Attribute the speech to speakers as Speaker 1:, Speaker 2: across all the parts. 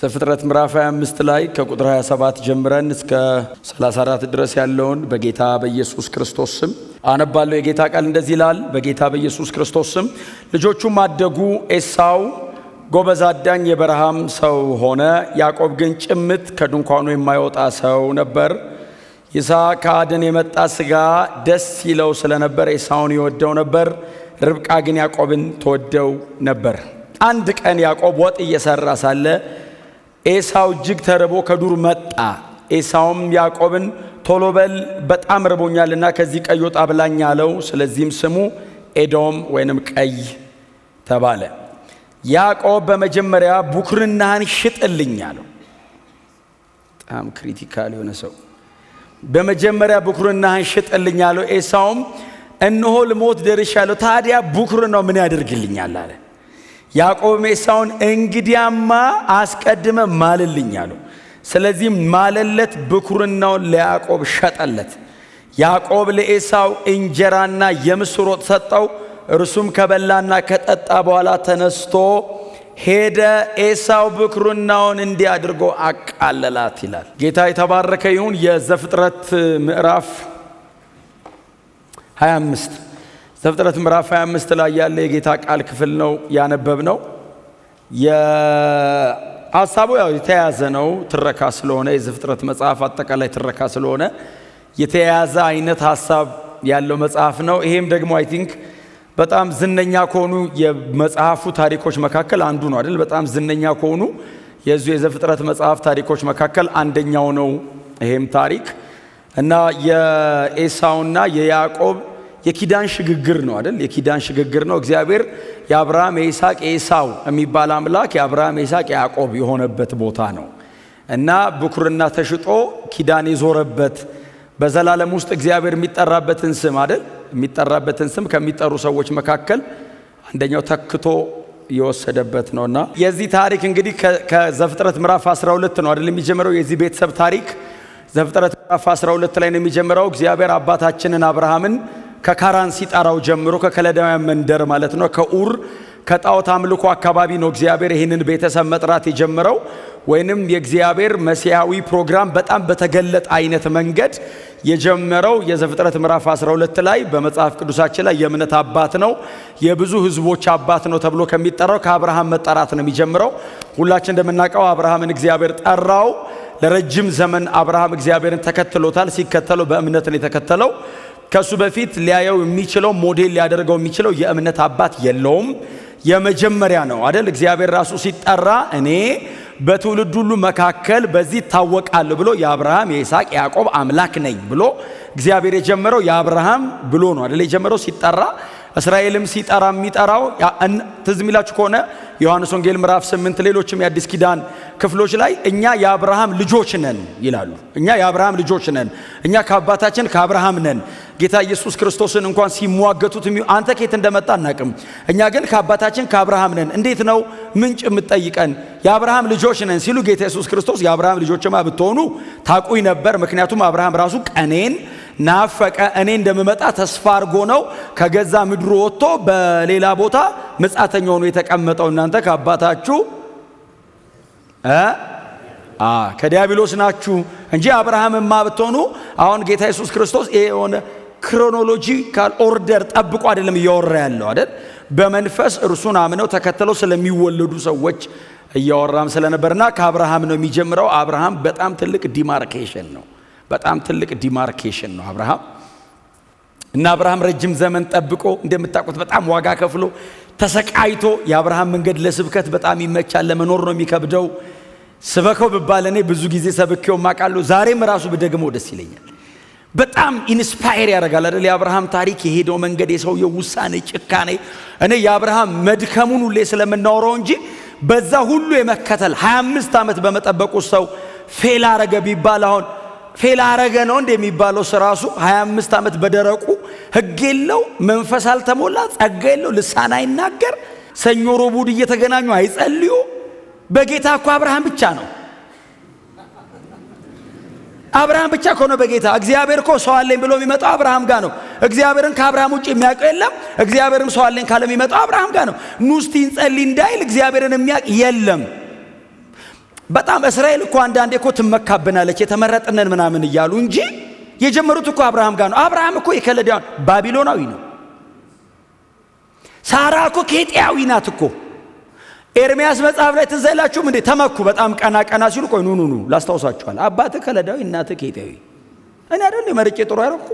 Speaker 1: ዘፍጥረት ምዕራፍ 25 ላይ ከቁጥር 27 ጀምረን እስከ 34 ድረስ ያለውን በጌታ በኢየሱስ ክርስቶስ ስም አነባለሁ። የጌታ ቃል እንደዚህ ይላል። በጌታ በኢየሱስ ክርስቶስ ስም ልጆቹም አደጉ። ኤሳው ጎበዝ አዳኝ የበረሃም ሰው ሆነ። ያዕቆብ ግን ጭምት ከድንኳኑ የማይወጣ ሰው ነበር። ይስሐቅ ከአደን የመጣ ሥጋ ደስ ይለው ስለነበር ኤሳውን ይወደው ነበር። ርብቃ ግን ያዕቆብን ትወደው ነበር። አንድ ቀን ያዕቆብ ወጥ እየሰራ ሳለ ኤሳው እጅግ ተርቦ ከዱር መጣ። ኤሳውም ያዕቆብን ቶሎ በል በጣም ርቦኛልና ከዚህ ቀይ ወጥ አብላኝ አለው። ስለዚህም ስሙ ኤዶም ወይንም ቀይ ተባለ። ያዕቆብ በመጀመሪያ ብኩርናህን ሽጥልኝ አለው። በጣም ክሪቲካል የሆነ ሰው። በመጀመሪያ ብኩርናህን ሽጥልኝ አለው። ኤሳውም እነሆ ልሞት ደርሻለሁ፣ ታዲያ ብኩርናው ምን ያደርግልኛል አለ። ያዕቆብ ኤሳውን እንግዲያማ አስቀድመ ማልልኝ አለው። ስለዚህ ማለለት፣ ብኩርናውን ለያዕቆብ ሸጠለት። ያዕቆብ ለኤሳው እንጀራና የምስር ወጥ ሰጠው። እርሱም ከበላና ከጠጣ በኋላ ተነስቶ ሄደ። ኤሳው ብኩርናውን እንዲህ አድርጎ አቃለላት ይላል። ጌታ የተባረከ ይሁን። የዘፍጥረት ምዕራፍ 25 ዘፍጥረት ምዕራፍ 25 ላይ ያለ የጌታ ቃል ክፍል ነው ያነበብነው። የሐሳቡ የተያያዘ ነው፣ ትረካ ስለሆነ የዘፍጥረት መጽሐፍ አጠቃላይ ትረካ ስለሆነ የተያያዘ አይነት ሐሳብ ያለው መጽሐፍ ነው። ይሄም ደግሞ አይ ቲንክ በጣም ዝነኛ ከሆኑ የመጽሐፉ ታሪኮች መካከል አንዱ ነው አይደል? በጣም ዝነኛ ከሆኑ የዘፍጥረት መጽሐፍ ታሪኮች መካከል አንደኛው ነው ይሄም ታሪክ እና የኤሳውና የያዕቆብ የኪዳን ሽግግር ነው አይደል? የኪዳን ሽግግር ነው። እግዚአብሔር የአብርሃም የይስሐቅ የኤሳው የሚባል አምላክ የአብርሃም የይስሐቅ የያዕቆብ የሆነበት ቦታ ነው እና ብኩርና ተሽጦ ኪዳን የዞረበት በዘላለም ውስጥ እግዚአብሔር የሚጠራበትን ስም አይደል? የሚጠራበትን ስም ከሚጠሩ ሰዎች መካከል አንደኛው ተክቶ የወሰደበት ነውና የዚህ ታሪክ እንግዲህ ከዘፍጥረት ምዕራፍ 12 ነው አይደል የሚጀምረው። የዚህ ቤተሰብ ታሪክ ዘፍጥረት ምዕራፍ 12 ላይ ነው የሚጀምረው። እግዚአብሔር አባታችንን አብርሃምን ከካራን ሲጠራው ጀምሮ ከከለዳውያን መንደር ማለት ነው፣ ከኡር ከጣዖት አምልኮ አካባቢ ነው እግዚአብሔር ይህንን ቤተሰብ መጥራት የጀመረው። ወይንም የእግዚአብሔር መሲያዊ ፕሮግራም በጣም በተገለጠ አይነት መንገድ የጀመረው የዘፍጥረት ምዕራፍ 12 ላይ በመጽሐፍ ቅዱሳችን ላይ የእምነት አባት ነው፣ የብዙ ሕዝቦች አባት ነው ተብሎ ከሚጠራው ከአብርሃም መጠራት ነው የሚጀምረው። ሁላችን እንደምናውቀው አብርሃምን እግዚአብሔር ጠራው። ለረጅም ዘመን አብርሃም እግዚአብሔርን ተከትሎታል። ሲከተለው በእምነት ነው የተከተለው። ከሱ በፊት ሊያየው የሚችለው ሞዴል ሊያደርገው የሚችለው የእምነት አባት የለውም። የመጀመሪያ ነው አይደል? እግዚአብሔር ራሱ ሲጠራ እኔ በትውልድ ሁሉ መካከል በዚህ ታወቃለሁ ብሎ የአብርሃም የይስሐቅ የያዕቆብ አምላክ ነኝ ብሎ እግዚአብሔር የጀመረው የአብርሃም ብሎ ነው አይደል? የጀመረው ሲጠራ እስራኤልም ሲጠራ የሚጠራው ትዝ የሚላችሁ ከሆነ ዮሐንስ ወንጌል ምዕራፍ 8 ሌሎችም የአዲስ ኪዳን ክፍሎች ላይ እኛ የአብርሃም ልጆች ነን ይላሉ። እኛ የአብርሃም ልጆች ነን፣ እኛ ከአባታችን ከአብርሃም ነን። ጌታ ኢየሱስ ክርስቶስን እንኳን ሲሟገቱት አንተ ከየት እንደመጣ አናቅም፣ እኛ ግን ከአባታችን ከአብርሃም ነን፣ እንዴት ነው ምንጭ የምትጠይቀን? የአብርሃም ልጆች ነን ሲሉ ጌታ ኢየሱስ ክርስቶስ የአብርሃም ልጆችማ ብትሆኑ ታውቁኝ ነበር፣ ምክንያቱም አብርሃም ራሱ ቀኔን ናፈቀ፣ እኔ እንደምመጣ ተስፋ አድርጎ ነው ከገዛ ምድሩ ወጥቶ በሌላ ቦታ መጻተኛ ሆኖ የተቀመጠው። እናንተ ከአባታችሁ ከዲያብሎስ ናችሁ እንጂ አብርሃምማ ብትሆኑ። አሁን ጌታ ኢየሱስ ክርስቶስ የሆነ ክሮኖሎጂካል ኦርደር ጠብቆ አይደለም እያወራ ያለው አይደል? በመንፈስ እርሱን አምነው ተከተለው ስለሚወለዱ ሰዎች እያወራም ስለነበርና ከአብርሃም ነው የሚጀምረው። አብርሃም በጣም ትልቅ ዲማርኬሽን ነው፣ በጣም ትልቅ ዲማርኬሽን ነው አብርሃም። እና አብርሃም ረጅም ዘመን ጠብቆ እንደምታውቁት በጣም ዋጋ ከፍሎ ተሰቃይቶ የአብርሃም መንገድ ለስብከት በጣም ይመቻል፣ ለመኖር ነው የሚከብደው። ስበከው ብባል እኔ ብዙ ጊዜ ሰብኬው ማቃለሁ፣ ዛሬም ራሱ ብደግመው ደስ ይለኛል። በጣም ኢንስፓየር ያደርጋል አይደል? የአብርሃም ታሪክ የሄደው መንገድ፣ የሰውየው ውሳኔ፣ ጭካኔ። እኔ የአብርሃም መድከሙን ሁሌ ስለምናወራው እንጂ በዛ ሁሉ የመከተል 25 ዓመት በመጠበቁ ሰው ፌል አረገ ቢባል አሁን ፌል አረገ ነው እንደሚባለው ራሱ 25 ዓመት በደረቁ ሕግ የለው፣ መንፈስ አልተሞላ፣ ጸጋ የለው፣ ልሳን አይናገር፣ ሰኞ ሮቡድ እየተገናኙ አይጸልዩ። በጌታ እኮ አብርሃም ብቻ ነው። አብርሃም ብቻ እኮ ነው በጌታ። እግዚአብሔር እኮ ሰው አለኝ ብሎ የሚመጣው አብርሃም ጋር ነው። እግዚአብሔርን ከአብርሃም ውጭ የሚያውቀው የለም። እግዚአብሔርም ሰው አለኝ ካለ የሚመጣው አብርሃም ጋር ነው። ኑ እስቲ እንጸልይ እንዳይል እግዚአብሔርን የሚያውቅ የለም። በጣም እስራኤል እኮ አንዳንዴ እኮ ትመካብናለች የተመረጥነን ምናምን እያሉ እንጂ የጀመሩት እኮ አብርሃም ጋር ነው። አብርሃም እኮ የከለዳውን ባቢሎናዊ ነው። ሳራ እኮ ኬጢያዊ ናት እኮ። ኤርምያስ መጽሐፍ ላይ ትዝ አይላችሁም እንዴ? ተመኩ በጣም ቀና ሲሉ ቆይ ኑ ላስታውሳችኋል። አባትህ ከለዳዊ እናትህ ኬጢያዊ። እኔ አይደል መርጬ ጥሩ ያረኩ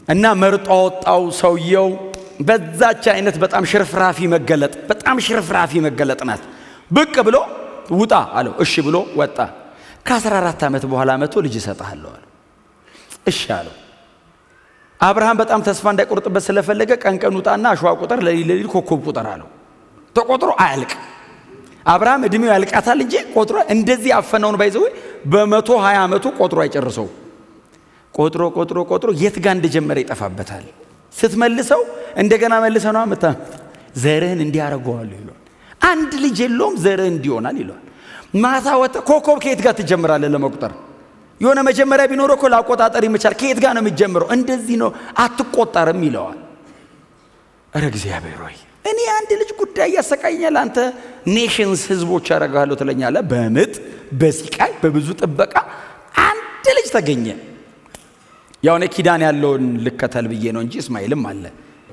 Speaker 1: እና መርጦ ወጣው ሰውየው። በዛች አይነት በጣም ሽርፍራፊ መገለጥ ናት። ብቅ ብሎ ውጣ አለው። እሺ ብሎ ወጣ። ከ14 ዓመት በኋላ መጥቶ ልጅ እሰጥሃለሁ አለው። እሺ አለው። አብርሃም በጣም ተስፋ እንዳይቆርጥበት ስለፈለገ ቀን ውጣና አሸዋ ቁጥር፣ ለሊት ኮከብ ቁጥር አለው። ተቆጥሮ አያልቅ። አብርሃም እድሜው ያልቃታል እንጂ ቆጥሮ እንደዚህ አፈናውን ባይዘው በ120 ዓመቱ ቆጥሮ አይጨርሰው። ቆጥሮ የት ጋር እንደጀመረ ይጠፋበታል። ስትመልሰው እንደገና መልሰው ነው አመጣት። ዘርህን እንዲያረጋዋለሁ ይሏል። አንድ ልጅ የለውም ዘርህ እንዲሆናል ይሏል። ማታ ወጣ። ኮከብ ከየት ጋር ትጀምራለህ ለመቁጠር? የሆነ መጀመሪያ ቢኖረው እኮ ላቆጣጠር ይመቻል። ከየት ጋር ነው የሚጀምረው? እንደዚህ ነው አትቆጠርም ይለዋል። እረ እግዚአብሔር ሆይ እኔ አንድ ልጅ ጉዳይ ያሰቃየኛል፣ አንተ ኔሽንስ ህዝቦች ያረጋለሁ ትለኛለህ። በምጥ በሲቃይ በብዙ ጥበቃ አንድ ልጅ ተገኘ። ያው እኔ ኪዳን ያለውን ልከተል ብዬ ነው እንጂ እስማኤልም አለ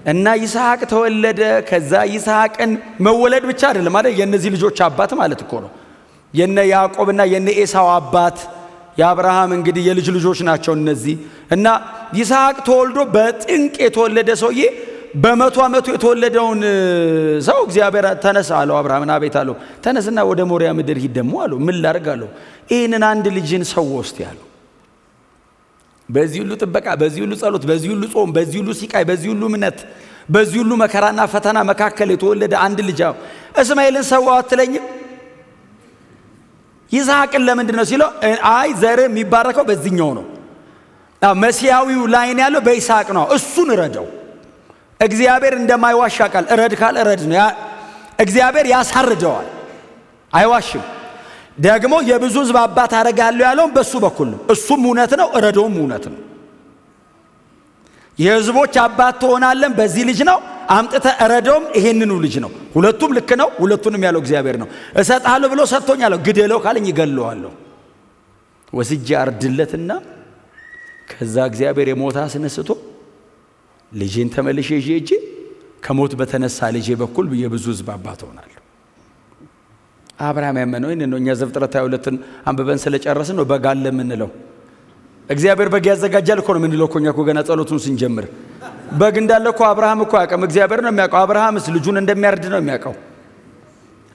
Speaker 1: እና ይስሐቅ ተወለደ። ከዛ ይስሐቅን መወለድ ብቻ አይደለም ማለት የነዚህ ልጆች አባት ማለት እኮ ነው። የነ ያዕቆብና የነ ኤሳው አባት የአብርሃም እንግዲህ የልጅ ልጆች ናቸው እነዚህ። እና ይስሐቅ ተወልዶ በጥንቅ የተወለደ ሰውዬ በ100 ዓመቱ የተወለደውን ሰው እግዚአብሔር ተነሳ አለው። አብርሃምን አቤት አለው። ተነስና ወደ ሞሪያ ምድር ሂድ ደግሞ አለው። ምን ላድርግ አለው። ይህንን አንድ ልጅን ሰው ወስድ ያለው። በዚህ ሁሉ ጥበቃ፣ በዚህ ሁሉ ጸሎት፣ በዚህ ሁሉ ጾም፣ በዚህ ሁሉ ሲቃይ፣ በዚህ ሁሉ እምነት፣ በዚህ ሁሉ መከራና ፈተና መካከል የተወለደ አንድ ልጅ እስማኤልን ሰዋው አትለኝም? ይስሐቅን ለምንድን ነው ሲለው፣ አይ ዘር የሚባረከው በዚህኛው ነው። መሲያዊው ላይን ያለው በይስሐቅ ነው። እሱን ረደው። እግዚአብሔር እንደማይዋሽ ቃል እረድ ካለ እረድ ነው። እግዚአብሔር ያሳርደዋል፣ አይዋሽም። ደግሞ የብዙ ሕዝብ አባት አደርጋለሁ ያለውን በሱ በኩል ነው። እሱም እውነት ነው፣ እረዶም እውነት ነው። የሕዝቦች አባት ትሆናለን በዚህ ልጅ ነው። አምጥተ እረዶም ይሄንኑ ልጅ ነው። ሁለቱም ልክ ነው። ሁለቱንም ያለው እግዚአብሔር ነው። እሰጣለሁ ብሎ ሰጥቶኛል። ግደለው ካለኝ ይገለዋለሁ። ወስጄ አርድለትና ከዛ እግዚአብሔር የሞታ አስነስቶ ልጄን ተመልሼ ይዤ ከሞት በተነሳ ልጄ በኩል የብዙ ሕዝብ አባት ሆናለሁ። አብርሃም ያመነው ይሄን ነው። እኛ ዘፍጥረት 22ን አንብበን ስለጨረስን ነው በግ አለ የምንለው። እግዚአብሔር በግ ያዘጋጃል እኮ ነው የምንለው እኮ እኛ እኮ ገና ጸሎቱን ስንጀምር። በግ እንዳለ እኮ አብርሃም እኮ ያውቃል። እግዚአብሔር ነው የሚያውቀው። አብርሃምስ ልጁን እንደሚያርድ ነው የሚያውቀው።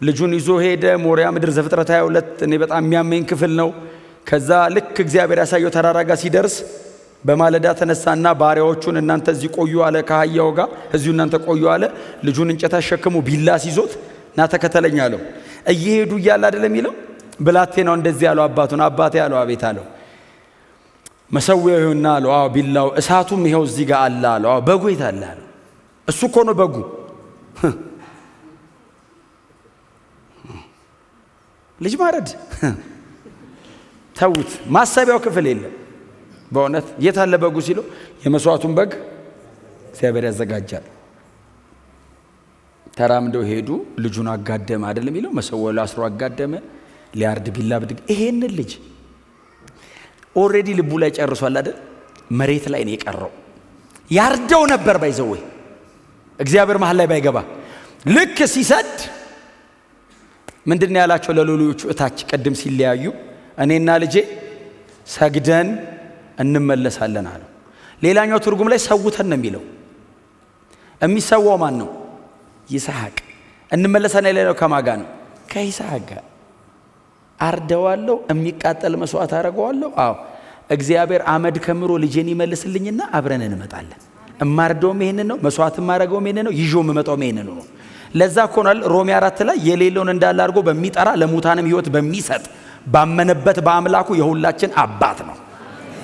Speaker 1: ልጁን ይዞ ሄደ ሞሪያ ምድር። ዘፍጥረት 22 እኔ በጣም የሚያመኝ ክፍል ነው። ከዛ ልክ እግዚአብሔር ያሳየው ተራራ ጋር ሲደርስ በማለዳ ተነሳና ባሪያዎቹን እናንተ እዚህ ቆዩ አለ። ከአህያው ጋር እዚሁ እናንተ ቆዩ አለ። ልጁን እንጨት አሸክሙ ቢላ ሲዞት ና ተከተለኝ አለው። እየሄዱ እያለ አይደለም የሚለው ብላቴናው እንደዚህ ያለው አባቱን። አባቴ ያለው አቤት አለው። መሰዊያው ይሁንና አለው። አዎ ቢላው እሳቱም ይሄው እዚህ ጋር አለ አለው። አዎ በጉ የት አለ አለው። እሱ እኮ ነው በጉ። ልጅ ማረድ ተውት። ማሰቢያው ክፍል የለም በእውነት። የት አለ በጉ ሲለው የመስዋዕቱን በግ እግዚአብሔር ያዘጋጃል። ተራምደው ሄዱ። ልጁን አጋደመ አይደለም የሚለው መሰዊያው ላይ አስሮ አጋደመ። ሊያርድ ቢላ ብድግ። ይሄንን ልጅ ኦሬዲ ልቡ ላይ ጨርሷል አይደል? መሬት ላይ ነው የቀረው። ያርደው ነበር ባይዘው እግዚአብሔር መሃል ላይ ባይገባ። ልክ ሲሰድ ምንድነው ያላቸው ለሎሎቹ እታች ቀድም ሲለያዩ እኔና ልጄ ሰግደን እንመለሳለን አለው። ሌላኛው ትርጉም ላይ ሰውተን ነው የሚለው። የሚሰዋው ማን ነው? ይስሐቅ። እንመለሳለን ያለው ከማጋ ነው? ከይስሐቅ ጋር። አርደዋለሁ፣ የሚቃጠል መስዋዕት አረጋዋለሁ። አዎ እግዚአብሔር አመድ ከምሮ ልጄን ይመልስልኝና አብረን እንመጣለን። እማርደውም ይሄንን ነው፣ መስዋዕት ማረጋውም ይሄንን ነው፣ ይዤው መመጣውም ይሄንን ነው። ለዛ ኮናል ሮሜ 4 ላይ የሌለውን እንዳለ አድርጎ በሚጠራ ለሙታንም ሕይወት በሚሰጥ ባመነበት በአምላኩ የሁላችን አባት ነው።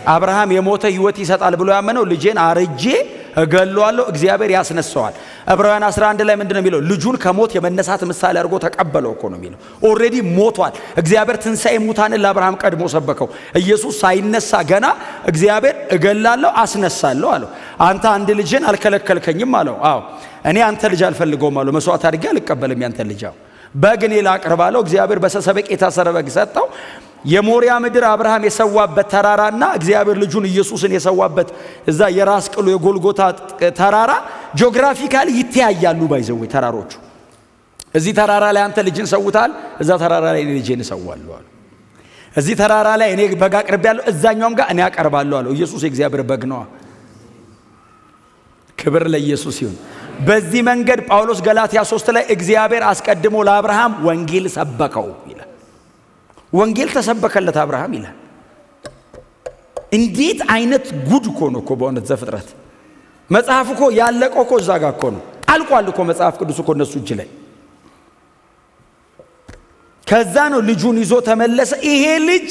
Speaker 1: አብርሃም የሞተ ሕይወት ይሰጣል ብሎ ያመነው ልጄን አርጄ እገለዋለሁ፣ እግዚአብሔር ያስነሳዋል። ዕብራውያን 11 ላይ ምንድነው የሚለው? ልጁን ከሞት የመነሳት ምሳሌ አድርጎ ተቀበለው እኮ ነው የሚለው። ኦሬዲ ሞቷል። እግዚአብሔር ትንሣኤ ሙታንን ለአብርሃም ቀድሞ ሰበከው። ኢየሱስ ሳይነሳ ገና እግዚአብሔር እገላለሁ አስነሳለሁ አለው። አንተ አንድ ልጅን አልከለከልከኝም አለው። አዎ እኔ አንተ ልጅ አልፈልገውም አለው። መስዋዕት አድርጌ አልቀበልም ያንተ ልጅ። በግን ላቅርባለው እግዚአብሔር በሰሰበቅ የታሰረ በግ ሰጠው። የሞሪያ ምድር አብርሃም የሰዋበት ተራራና እግዚአብሔር ልጁን ኢየሱስን የሰዋበት እዛ የራስ ቅሉ የጎልጎታ ተራራ ጂኦግራፊካሊ ይተያያሉ። ባይዘው ተራሮቹ እዚህ ተራራ ላይ አንተ ልጅን ሰውታል፣ እዛ ተራራ ላይ ልጅን ሰዋለሁ አለ። እዚህ ተራራ ላይ እኔ በግ አቅርቤያለሁ፣ እዛኛውም ጋር እኔ አቀርባለሁ አለ። ኢየሱስ የእግዚአብሔር በግ ነው። ክብር ለኢየሱስ ይሁን። በዚህ መንገድ ጳውሎስ ገላትያ 3 ላይ እግዚአብሔር አስቀድሞ ለአብርሃም ወንጌል ሰበከው ይላል። ወንጌል ተሰበከለት አብርሃም ይላል። እንዴት አይነት ጉድ እኮ ነው እኮ በእውነት ዘፍጥረት መጽሐፍ እኮ ያለቀው እኮ እዛ ጋር እኮ ነው። አልቋል እኮ መጽሐፍ ቅዱስ እኮ እነሱ እጅ ላይ። ከዛ ነው ልጁን ይዞ ተመለሰ። ይሄ ልጅ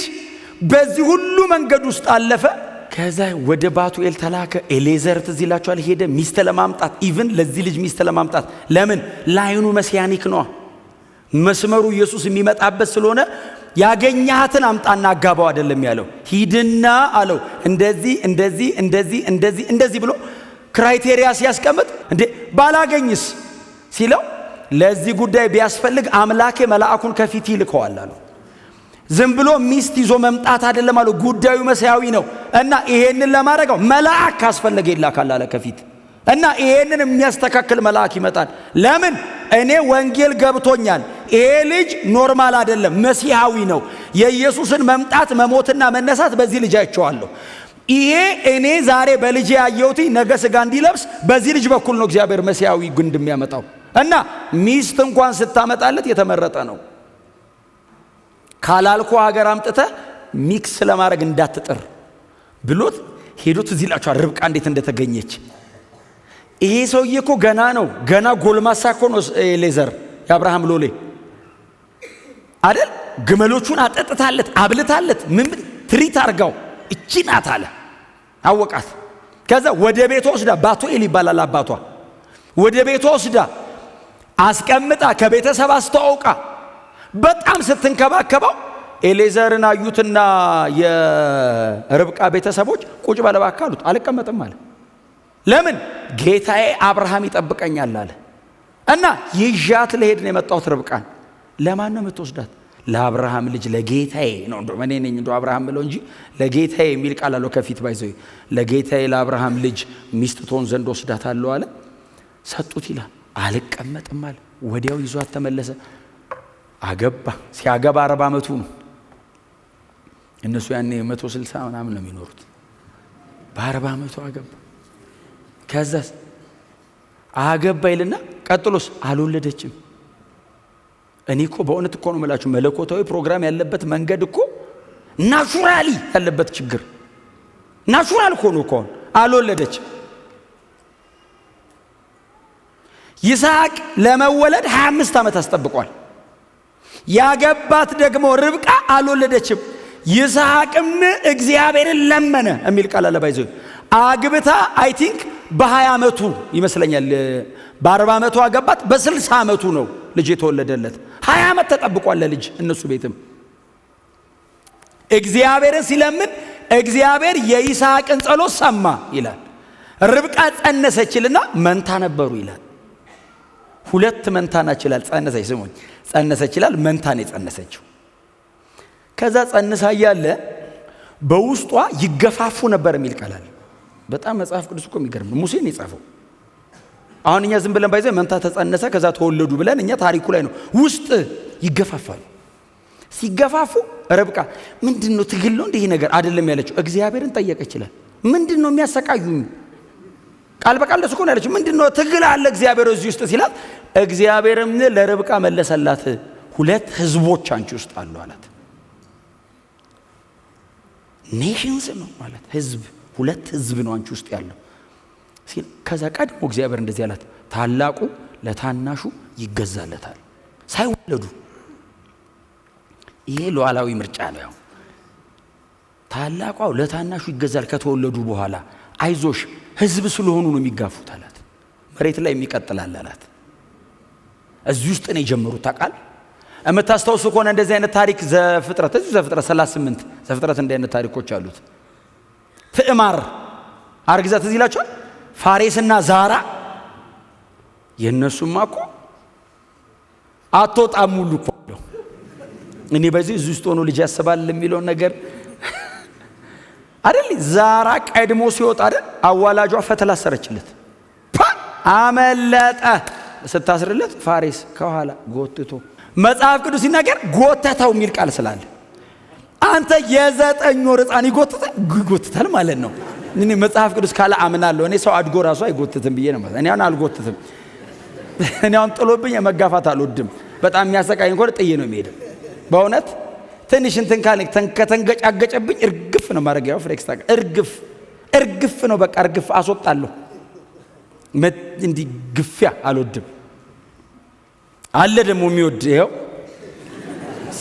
Speaker 1: በዚህ ሁሉ መንገድ ውስጥ አለፈ። ከዛ ወደ ባቱኤል ተላከ። ኤሌዘር ትዝ ይላችኋል ሄደ ሚስት ለማምጣት ኢቭን ለዚህ ልጅ ሚስት ለማምጣት። ለምን? ላይኑ መሲያኒክ ነው። መስመሩ ኢየሱስ የሚመጣበት ስለሆነ ያገኛትን አምጣና አጋባው አይደለም ያለው። ሂድና አለው እንደዚህ እንደዚህ እንደዚህ እንደዚህ እንደዚህ ብሎ ክራይቴሪያ ሲያስቀምጥ እንዴ ባላገኝስ ሲለው ለዚህ ጉዳይ ቢያስፈልግ አምላኬ መልአኩን ከፊት ይልከዋል አለው። ዝም ብሎ ሚስት ይዞ መምጣት አይደለም አለው። ጉዳዩ መሲያዊ ነው እና ይሄንን ለማድረግ መልአክ ካስፈለገ ይላካል አለ ከፊት እና ይሄንን የሚያስተካክል መልአክ ይመጣል። ለምን? እኔ ወንጌል ገብቶኛል። ይሄ ልጅ ኖርማል አይደለም፣ መሲያዊ ነው። የኢየሱስን መምጣት መሞትና መነሳት በዚህ ልጅ አይቼዋለሁ። ይሄ እኔ ዛሬ በልጅ ያየሁት ነገ ስጋ እንዲለብስ በዚህ ልጅ በኩል ነው እግዚአብሔር መሲያዊ ግንድ የሚያመጣው እና ሚስት እንኳን ስታመጣለት የተመረጠ ነው። ካላልኩ ሀገር አምጥተ ሚክስ ለማድረግ እንዳትጥር ብሎት ሄዶት እዚህ ላቻ ርብቃ እንዴት እንደተገኘች። ይሄ ሰውዬ እኮ ገና ነው፣ ገና ጎልማሳ እኮ ነው። ኤሌዘር የአብርሃም ሎሌ አይደል? ግመሎቹን አጠጥታለት አብልታለት ምን ትሪት አርጋው እቺ ናት አለ። አወቃት። ከዛ ወደ ቤቷ ወስዳ ባቱኤል ይባላል አባቷ። ወደ ቤቷ ወስዳ አስቀምጣ ከቤተሰብ አስተዋውቃ በጣም ስትንከባከባው ኤሌዘርን አዩትና የርብቃ ቤተሰቦች ቁጭ በለው አካሉት። አልቀመጥም አለ። ለምን? ጌታዬ አብርሃም ይጠብቀኛል አለ እና ይዣት ለሄድ ነው የመጣሁት ርብቃን። ለማን ነው የምትወስዳት? ለአብርሃም ልጅ ለጌታዬ ነው። እንደው እኔ ነኝ እንደው አብርሃም ብለው እንጂ ለጌታዬ የሚል ቃል አለው ከፊት ባይዘው። ለጌታዬ ለአብርሃም ልጅ ሚስት ትሆን ዘንድ ወስዳታለሁ አለ። ሰጡት ይላል። አልቀመጥም አለ። ወዲያው ይዟት ተመለሰ። አገባ። ሲያገባ 40 ዓመቱ ነው። እነሱ ያኔ 160 ምናምን ነው የሚኖሩት። በ40 ዓመቱ አገባ። ከዛስ አገባ ይልና ቀጥሎስ አልወለደችም። እኔ እኮ በእውነት እኮ ነው የምላችሁ መለኮታዊ ፕሮግራም ያለበት መንገድ እኮ ናቹራሊ ያለበት ችግር ናቹራል እኮ ነው እኮ። አልወለደችም። ይስሐቅ ለመወለድ 25 ዓመት አስጠብቋል። ያገባት ደግሞ ርብቃ አልወለደችም። ይስሐቅም እግዚአብሔርን ለመነ የሚል ቃል አለ ባይዘው። አግብታ አይ ቲንክ በ20 ዓመቱ ይመስለኛል። በ40 ዓመቱ አገባት። በ60 ዓመቱ ነው ልጅ የተወለደለት። 20 ዓመት ተጠብቋል ለልጅ እነሱ ቤትም። እግዚአብሔርን ሲለምን እግዚአብሔር የይስሐቅን ጸሎት ሰማ ይላል። ርብቃ ጸነሰችልና መንታ ነበሩ ይላል። 2 መንታ ናቸው ይላል። ጸነሰች፣ ስሙኝ፣ ጸነሰች ይላል። መንታ ነው የጸነሰችው። ከዛ ጸንሳ ያለ በውስጧ ይገፋፉ ነበር የሚል ቃል አለ። በጣም መጽሐፍ ቅዱስ እኮ የሚገርም ነው። ሙሴ ነው የጻፈው። አሁን እኛ ዝም ብለን ባይዘው መንታ ተጸነሰ ከዛ ተወለዱ ብለን እኛ ታሪኩ ላይ ነው። ውስጥ ይገፋፋሉ። ሲገፋፉ ርብቃ ምንድነው ትግል ነው እንዲህ ነገር አይደለም ያለችው። እግዚአብሔርን ጠየቀች ይላል። ምንድነው የሚያሰቃዩኝ? ቃል በቃል ለሱ እኮ ነው ያለችው። ምንድነው ትግል አለ እግዚአብሔር እዚህ ውስጥ ሲላት፣ እግዚአብሔርም ለርብቃ መለሰላት 2 ህዝቦች አንቺ ውስጥ አሉ አላት። ኔሽንስ ነው ማለት ህዝብ፣ 2 ህዝብ ነው አንቺ ውስጥ ያለው ሲል፣ ከዛ ቀድሞ እግዚአብሔር እንደዚህ አላት፣ ታላቁ ለታናሹ ይገዛለታል ሳይወለዱ። ይሄ ሉዓላዊ ምርጫ ነው። ያው ታላቁ ለታናሹ ይገዛል ከተወለዱ በኋላ። አይዞሽ ህዝብ ስለሆኑ ነው የሚጋፉት አላት። መሬት ላይ የሚቀጥላል አላት። እዚህ ውስጥ ነው የጀመሩት። ታውቃል እምታስተውሱ ከሆነ እንደዚህ አይነት ታሪክ ዘፍጥረት 38 ዘፍጥረት እንደዚህ አይነት ታሪኮች አሉት። ትዕማር አርግዛ ትዝ ይላችኋል። ፋሬስና ዛራ የነሱማ እኮ አትወጣም ሙሉ እኮ ነው። እኔ በዚህ ውስጥ ሆኖ ልጅ ያስባል የሚለው ነገር አይደል? ዛራ ቀድሞ ሲወጣ አይደል አዋላጇ ፈተል አሰረችለት፣ አመለጠ። ስታስርለት ፋሬስ ከኋላ ጎትቶ መጽሐፍ ቅዱስ ሲናገር ጎተተው የሚል ቃል ስላለ አንተ የ9 ወር ሕፃን ይጎትታል ማለት ነው። እኔ መጽሐፍ ቅዱስ ካለ አምናለሁ። እኔ ሰው አድጎ ራሱ አይጎትትም ብዬ ነው። እኔ አሁን አልጎትትም። እኔ አሁን ጥሎብኝ መጋፋት አልወድም። በጣም የሚያሰቃየኝ እንኳን ጥዬ ነው የሚሄደው። በእውነት ትንሽ እንትን ካለ ከተንገጫገጨብኝ እርግፍ ነው ማድረግ። ያው ፍሬክስ ታውቃለህ፣ እርግፍ ነው በቃ እርግፍ አስወጣለሁ። እንዲህ ግፊያ አልወድም። አለ ደግሞ የሚወድ ይኸው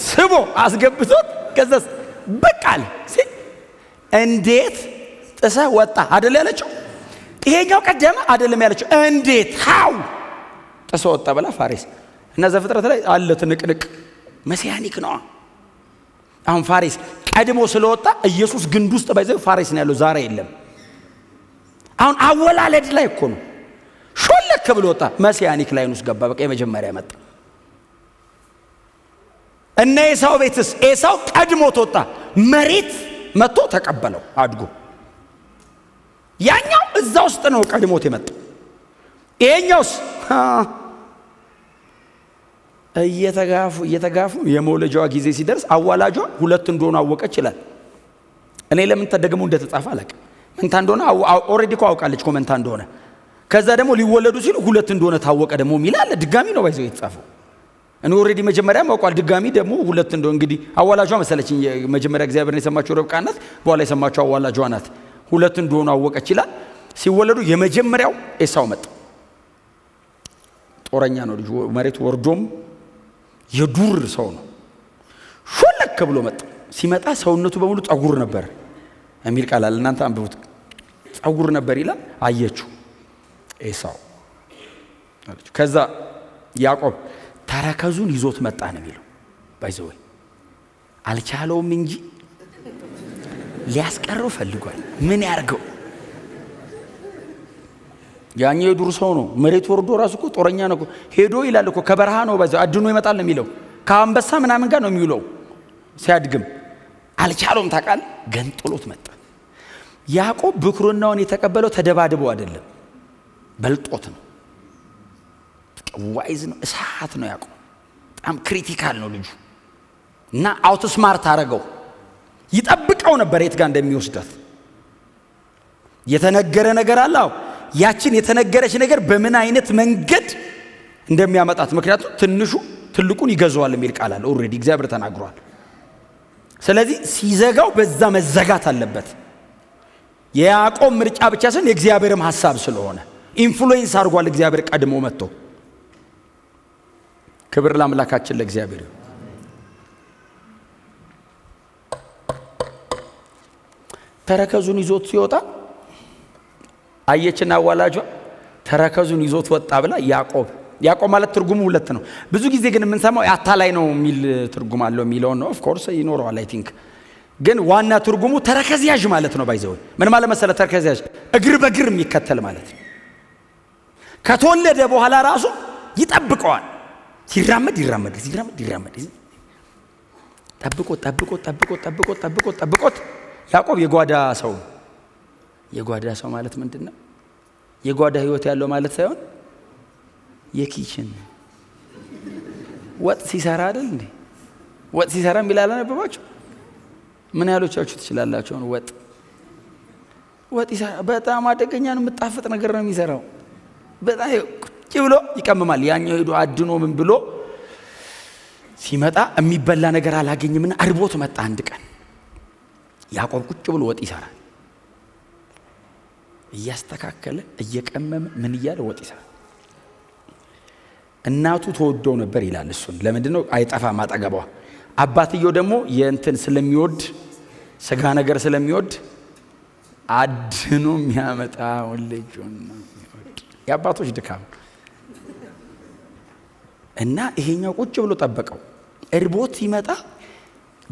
Speaker 1: ስቦ አስገብቶት ከዛስ በቃል እንዴት ጥሰህ ወጣ አይደል ያለችው። ይሄኛው ቀደመ አይደለም ያለችው። እንዴት ሃው ጥሰህ ወጣ ብላ ፋሬስ እና ዘፍጥረት ላይ አለ ትንቅንቅ መሲያኒክ ነው። አሁን ፋሬስ ቀድሞ ስለወጣ ኢየሱስ ግንድ ውስጥ ባይዘው ፋሬስ ነው ያለው፣ ዛሬ የለም። አሁን አወላለድ ላይ እኮ ነው ሾለክ ብሎ ወጣ። መሲያኒክ ላይ ነው ገባ። በቃ የመጀመሪያ መጣ። እነ ኤሳው ቤትስ ኤሳው ቀድሞ ተወጣ፣ መሬት መጥቶ ተቀበለው አድጎ። ያኛው እዛ ውስጥ ነው ቀድሞት የመጣው። ይሄኛውስ እየተጋፉ የመውለጃዋ ጊዜ ሲደርስ አዋላጇ ሁለት እንደሆነ አወቀች ይላል። እኔ ለምን ተደግሞ እንደተጻፈ አላውቅም። መንታ እንደሆነ ኦሬዲ እኮ አውቃለች እኮ መንታ እንደሆነ። ከዛ ደግሞ ሊወለዱ ሲሉ ሁለት እንደሆነ ታወቀ ደግሞ ሚላል። ድጋሚ ነው ባይዘው የተጻፈው። እኔ ኦሬዲ መጀመሪያ ማውቃል፣ ድጋሚ ደግሞ ሁለት እንደሆነ። እንግዲህ አዋላጇ መሰለችኝ መጀመሪያ እግዚአብሔርን የሰማቸው ርብቃ ናት፣ በኋላ የሰማቸው አዋላጇ ናት። ሁለት እንደሆነ አወቀች ይላል። ሲወለዱ የመጀመሪያው ኤሳው መጣ። ጦረኛ ነው ልጅ፣ መሬት ወርዶም የዱር ሰው ነው። ሾለክ ብሎ መጣ። ሲመጣ ሰውነቱ በሙሉ ጸጉር ነበር የሚል ቃል አለ። እናንተ አንብቡት። ጸጉር ነበር ይላል። አየችው ኤሳው። ከዛ ያዕቆብ ተረከዙን ይዞት መጣ ነው የሚለው። ባይዘው አልቻለውም እንጂ ሊያስቀረው ፈልጓል። ምን ያርገው? ያኛው የዱር ሰው ነው። መሬት ወርዶ ራሱ እኮ ጦረኛ ነው። ሄዶ ይላል እኮ ከበረሃ ነው ባይዘው አድኖ ይመጣል ነው የሚለው። ከአንበሳ ምናምን ጋር ነው የሚውለው። ሲያድግም አልቻለውም። ታውቃለህ፣ ገንጥሎት መጣ። ያዕቆብ ብኩርናውን የተቀበለው ተደባድቦ አይደለም፣ በልጦት ነው። ዋይዝ ነው፣ እሳት ነው። ያዕቆብ በጣም ክሪቲካል ነው ልጁ እና አውት ስማርት አረገው። ይጠብቀው ነበር የት ጋር እንደሚወስዳት። የተነገረ ነገር አለ። ያችን የተነገረች ነገር በምን አይነት መንገድ እንደሚያመጣት፣ ምክንያቱም ትንሹ ትልቁን ይገዛዋል የሚል ቃል አለ። ኦሬዲ እግዚአብሔር ተናግሯል። ስለዚህ ሲዘጋው በዛ መዘጋት አለበት። የያዕቆብ ምርጫ ብቻ ሳይሆን የእግዚአብሔርም ሐሳብ ስለሆነ ኢንፍሉዌንስ አድርጓል እግዚአብሔር ቀድሞ መጥቶ። ክብር ለአምላካችን ለእግዚአብሔር። ተረከዙን ይዞት ሲወጣ አየችና አዋላጇ ተረከዙን ይዞት ወጣ ብላ ያዕቆብ ማለት ትርጉሙ ሁለት ነው። ብዙ ጊዜ ግን የምንሰማው አታላይ ነው የሚል ትርጉም አለው የሚለው ነው። ኦፍ ኮርስ ይኖረዋል አይ ቲንክ። ግን ዋና ትርጉሙ ተረከዝ ያዥ ማለት ነው። ባይዘው ምን ማለት መሰለ? ተረከዝ ያዥ እግር በእግር የሚከተል ማለት ነው። ከተወለደ በኋላ ራሱ ይጠብቀዋል። ሲራመድ ጠብቆት ያዕቆብ የጓዳ ሰው ማለት ምንድነው? የጓዳ ህይወት ያለው ማለት ሳይሆን የኪችን ወጥ ሲሰራ አይደል እንዴ? ወጥ ሲሰራ የሚላል አነበባችሁ? ምን ያህሎቻችሁ ትችላላችሁ? ወጥ ይሰራ። በጣም አደገኛ ነው። የምጣፍጥ ነገር ነው የሚሰራው። በጣም ቁጭ ብሎ ይቀምማል። ያኛው ሄዶ አድኖ ምን ብሎ ሲመጣ የሚበላ ነገር አላገኝምና አርቦት መጣ። አንድ ቀን ያዕቆብ ቁጭ ብሎ ወጥ ይሰራል። እያስተካከለ እየቀመመ ምን እያለ ወጥ ይሰራል። እናቱ ተወደው ነበር ይላል። እሱን ለምንድነው አይጠፋም አጠገቧ። አባትየው ደግሞ የእንትን ስለሚወድ ስጋ ነገር ስለሚወድ አድኖ የሚያመጣ ወልጆን የአባቶች ድካም እና ይሄኛው ቁጭ ብሎ ጠበቀው። እርቦት ሲመጣ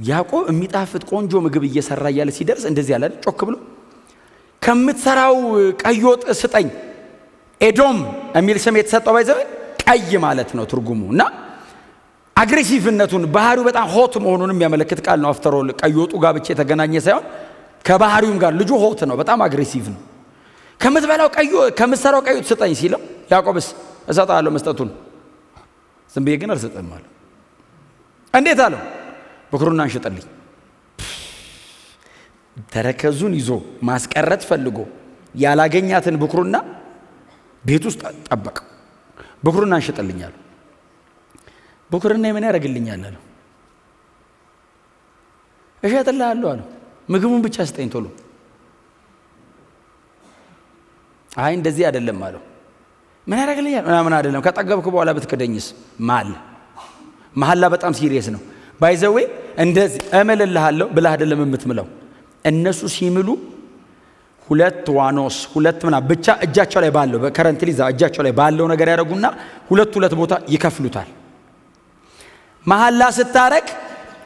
Speaker 1: ያዕቆብ የሚጣፍጥ ቆንጆ ምግብ እየሰራ እያለ ሲደርስ እንደዚህ ያለ ጮክ ብሎ ከምትሰራው ቀይ ወጥ ስጠኝ። ኤዶም የሚል ስም የተሰጠው ባይዘው ቀይ ማለት ነው ትርጉሙ። እና አግሬሲቭነቱን ባህሪው በጣም ሆት መሆኑን የሚያመለክት ቃል ነው። አፍተር ኦል ቀይ ወጡ ጋር ብቻ የተገናኘ ሳይሆን ከባህሪውም ጋር ልጁ ሆት ነው፣ በጣም አግሬሲቭ ነው። ከምትበላው ቀዩ ከምትሰራው ቀዩ ስጠኝ ሲለው ያዕቆብስ እሰጥሃለሁ መስጠቱን ዝም ብዬ ግን አልሰጥም አለው። እንዴት አለው? ብኩርና እንሽጥልኝ። ተረከዙን ይዞ ማስቀረት ፈልጎ ያላገኛትን ብኩርና ቤት ውስጥ ጠበቀ። ብኩርና እንሽጥልኝ አለው። ብኩርና ምን ያደርግልኛል አለው። እሸጥልሃለሁ አለው። ምግቡን ብቻ ስጠኝ ቶሎ። አይ እንደዚህ አይደለም አለው። ምን ያደርግልኛል? ምናምን አይደለም፣ ከጠገብኩ በኋላ ብትክደኝስ? መሐላ በጣም ሲሪየስ ነው። ባይዘዌ እንደዚህ እምልልሃለሁ ብለህ አይደለም የምትምለው። እነሱ ሲምሉ ሁለት ዋኖስ ሁለት ምናምን ብቻ እጃቸው ላይ ባለው በከረንትሊ እጃቸው ላይ ባለው ነገር ያደርጉና ሁለት ቦታ ይከፍሉታል። መሐላ ስታረግ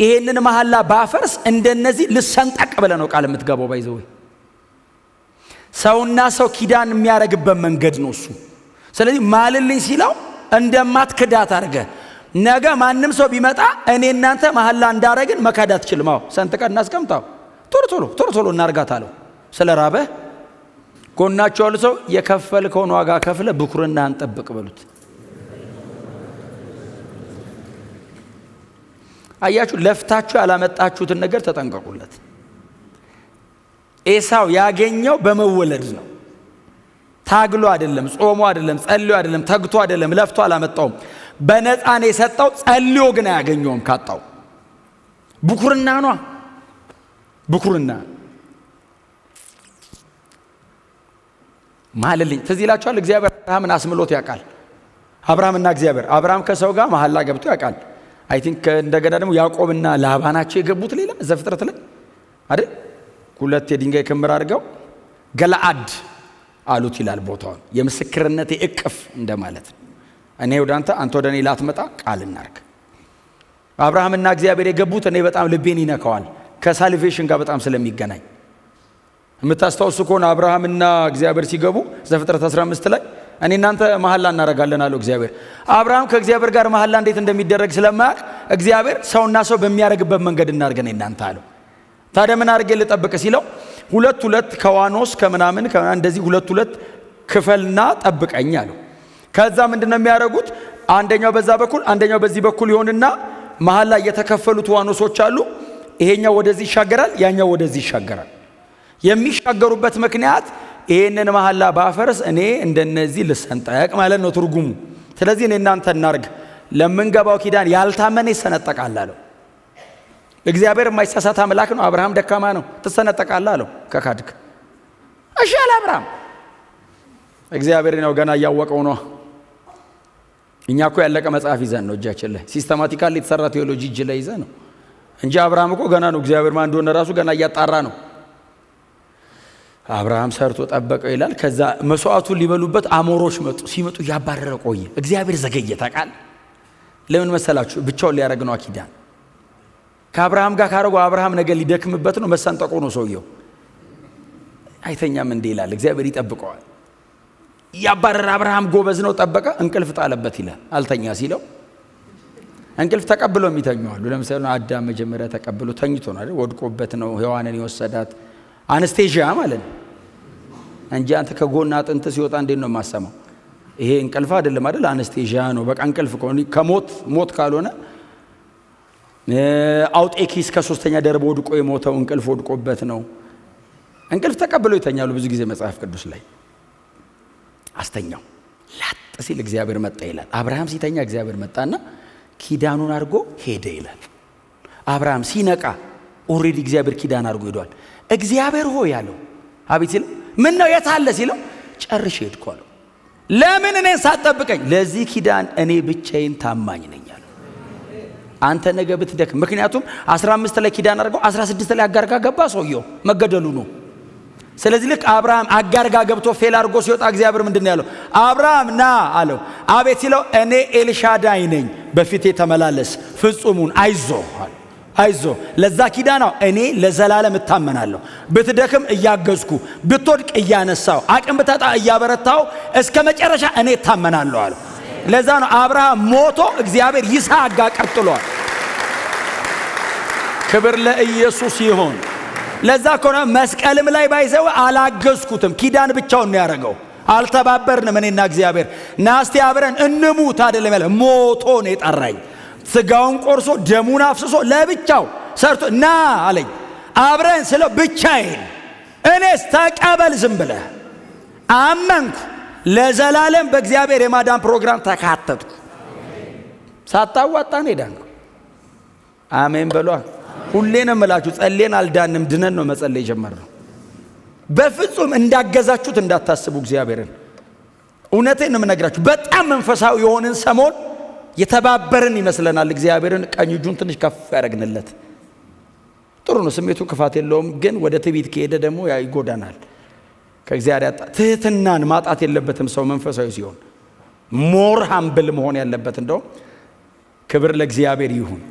Speaker 1: ይሄንን መሐላ ባፈርስ እንደነዚህ ልሰንጠቅ ብለህ ነው ቃል የምትገባው። ባይዘዌ ሰውና ሰው ኪዳን የሚያረግበት መንገድ ነው እሱ። ስለዚህ ማልልኝ ሲለው እንደማትክዳት አድርገህ ነገ ማንም ሰው ቢመጣ እኔ እናንተ መሐላ እንዳረግን መካድ አትችልም። አዎ ሰንጥቀን እናስቀምጣው፣ ቶሎ እናርጋት አለው። ስለ ራበህ ጎናቸው ያሉ ሰው የከፈልከውን ዋጋ ከፍለ ብኩርናህን ጠብቅ በሉት። አያችሁ፣ ለፍታችሁ ያላመጣችሁትን ነገር ተጠንቀቁለት። ኤሳው ያገኘው በመወለድ ነው። ታግሎ አይደለም፣ ጾሞ አይደለም፣ ጸልዮ አይደለም፣ ተግቶ አይደለም፣ ለፍቶ አላመጣውም። በነፃ ነው የሰጠው። ጸልዮ ግን አያገኘውም ካጣው። ብኩርና ነው። ብኩርና ማለልኝ ትዝ ይላችኋል። እግዚአብሔር አብርሃምን አስምሎት ያውቃል። አብርሃምና እግዚአብሔር አብርሃም ከሰው ጋር መሐላ ገብቶ ያውቃል። አይ ቲንክ እንደገና ደግሞ ያዕቆብና ላባ ናቸው የገቡት። ሌላ ዘፍጥረት ላይ አይደል? ሁለት የድንጋይ ክምር አድርገው ገለአድ አሉት ይላል ቦታውን። የምስክርነቴ እቅፍ እንደማለት ነው። እኔ ወደ አንተ ወደ እኔ ላትመጣ ቃል እናርግ። አብርሃምና እግዚአብሔር የገቡት እኔ በጣም ልቤን ይነካዋል፣ ከሳልቬሽን ጋር በጣም ስለሚገናኝ። የምታስታውሱ ከሆነ አብርሃምና እግዚአብሔር ሲገቡ ዘፍጥረት 15 ላይ እኔ እናንተ መሐላ እናረጋለን አለው እግዚአብሔር። አብርሃም ከእግዚአብሔር ጋር መሐላ እንዴት እንደሚደረግ ስለማያውቅ እግዚአብሔር ሰውና ሰው በሚያረግበት መንገድ እናርገን እናንተ አለው። ታዲያ ምን አድርጌ ልጠብቅ ሲለው ሁለት ከዋኖስ ከምናምን እንደዚህ ሁለት ክፈልና ጠብቀኝ አለው። ከዛ ምንድነው የሚያደርጉት? አንደኛው በዛ በኩል አንደኛው በዚህ በኩል ይሆንና መሐላ የተከፈሉት ዋኖሶች አሉ። ይሄኛው ወደዚህ ይሻገራል፣ ያኛው ወደዚህ ይሻገራል። የሚሻገሩበት ምክንያት ይሄንን መሐላ ባፈርስ እኔ እንደነዚህ ልሰንጠቅ ማለት ነው ትርጉሙ። ስለዚህ እኔ እናንተ እናርግ፣ ለምንገባው ኪዳን ያልታመነ ይሰነጠቃል አለው። እግዚአብሔር የማይሳሳት አምላክ ነው። አብርሃም ደካማ ነው፣ ትሰነጠቃለህ አለው ከካድክ። እሺ አለ አብርሃም። እግዚአብሔር ነው ገና እያወቀው ነው። እኛ እኮ ያለቀ መጽሐፍ ይዘን ነው እጃችን ላይ ሲስተማቲካሊ የተሰራ ቴዎሎጂ እጅ ላይ ይዘን ነው እንጂ አብርሃም እኮ ገና ነው። እግዚአብሔር ማን እንደሆነ ራሱ ገና እያጣራ ነው። አብርሃም ሰርቶ ጠበቀው ይላል። ከዛ መስዋዕቱን ሊበሉበት አሞሮች መጡ። ሲመጡ ያባረረ ቆየ። እግዚአብሔር ዘገየ። ታውቃለህ ለምን መሰላችሁ? ብቻውን ሊያረግ ነው ኪዳን። ከአብርሃም ጋር ካረገው አብርሃም ነገር ሊደክምበት ነው፣ መሰንጠቁ ነው ሰውየው። አይተኛም እንዴ ይላል። እግዚአብሔር ይጠብቀዋል። ያባረረ አብርሃም ጎበዝ ነው፣ ጠበቀ። እንቅልፍ ጣለበት ይላል። አልተኛ ሲለው እንቅልፍ ተቀብሎ የሚተኙ አሉ። ለምሳሌ አዳም መጀመሪያ ተቀብሎ ተኝቶ ነው አይደል? ወድቆበት ነው ሔዋንን የወሰዳት። አነስቴዥያ ማለት ነው እንጂ አንተ ከጎና አጥንት ሲወጣ እንዴት ነው የማሰማው? ይሄ እንቅልፍ አይደለም አይደል? አነስቴዥያ ነው። በቃ እንቅልፍ ከሞት ካልሆነ አውጤኪስ ከሶስተኛ ደርብ ወድቆ የሞተው እንቅልፍ ወድቆበት ነው። እንቅልፍ ተቀብሎ ይተኛሉ ብዙ ጊዜ መጽሐፍ ቅዱስ ላይ። አስተኛው ላጥ ሲል እግዚአብሔር መጣ ይላል። አብርሃም ሲተኛ እግዚአብሔር መጣና ኪዳኑን አድርጎ ሄደ ይላል። አብርሃም ሲነቃ ኦሬዲ እግዚአብሔር ኪዳን አድርጎ ሄዷል። እግዚአብሔር ሆይ ያለው አቤት ሲለው ምን ነው የታለ ሲለው ጨርሼ ሄድኩ አለው። ለምን እኔን ሳትጠብቀኝ? ለዚህ ኪዳን እኔ ብቻዬን ታማኝ ነኝ አለው። አንተ ነገ ብትደክ ምክንያቱም 15 ላይ ኪዳን አድርገው 16 ላይ አጋርጋ ገባ ሰውየው መገደሉ ነው። ስለዚህ ልክ አብርሃም አጋርጋ ገብቶ ፌል አድርጎ ሲወጣ እግዚአብሔር ምንድን ነው ያለው? አብርሃም ና አለው። አቤት ሲለው እኔ ኤልሻዳይ ነኝ፣ በፊቴ ተመላለስ፣ ፍጹሙን አይዞ ለዛ ኪዳን እኔ ለዘላለም እታመናለሁ። ብትደክም እያገዝኩ፣ ብትወድቅ እያነሳው፣ አቅም ብታጣ እያበረታው፣ እስከ መጨረሻ እኔ እታመናለሁ አለው። ለዛ ነው አብርሃም ሞቶ እግዚአብሔር ይስሐቅ ጋር ቀጥሏል። ክብር ለኢየሱስ ይሁን። ለዛ ከሆነ መስቀልም ላይ ባይዘው አላገዝኩትም፣ ኪዳን ብቻውን ነው ያደረገው። አልተባበርንም እኔና እግዚአብሔር። ናስቲ አብረን እንሙት አይደለም ያለ፣ ሞቶ ነው የጠራኝ። ስጋውን ቆርሶ ደሙን አፍስሶ ለብቻው ሰርቶ ና አለኝ። አብረን ስለ ብቻዬን እኔስ ተቀበል ዝም ብለህ አመንኩ። ለዘላለም በእግዚአብሔር የማዳን ፕሮግራም ተካተትኩ። ሳታዋጣን ሄዳን። አሜን በሏ። ሁሌንም እላችሁ ጸልየን አልዳንም፣ ድነን ነው መጸለይ ጀመርነው። በፍጹም እንዳገዛችሁት እንዳታስቡ እግዚአብሔርን። እውነቴን ነው የምነግራችሁ። በጣም መንፈሳዊ የሆንን ሰሞን የተባበርን ይመስለናል። እግዚአብሔርን ቀኝ እጁን ትንሽ ከፍ ያደርግንለት ጥሩ ነው። ስሜቱ ክፋት የለውም፣ ግን ወደ ትዕቢት ከሄደ ደግሞ ይጎዳናል። ከእግዚአብሔር ያጣ ትህትናን ማጣት የለበትም ሰው መንፈሳዊ ሲሆን፣ ሞር ሃምብል መሆን ያለበት። እንደውም ክብር ለእግዚአብሔር ይሁን።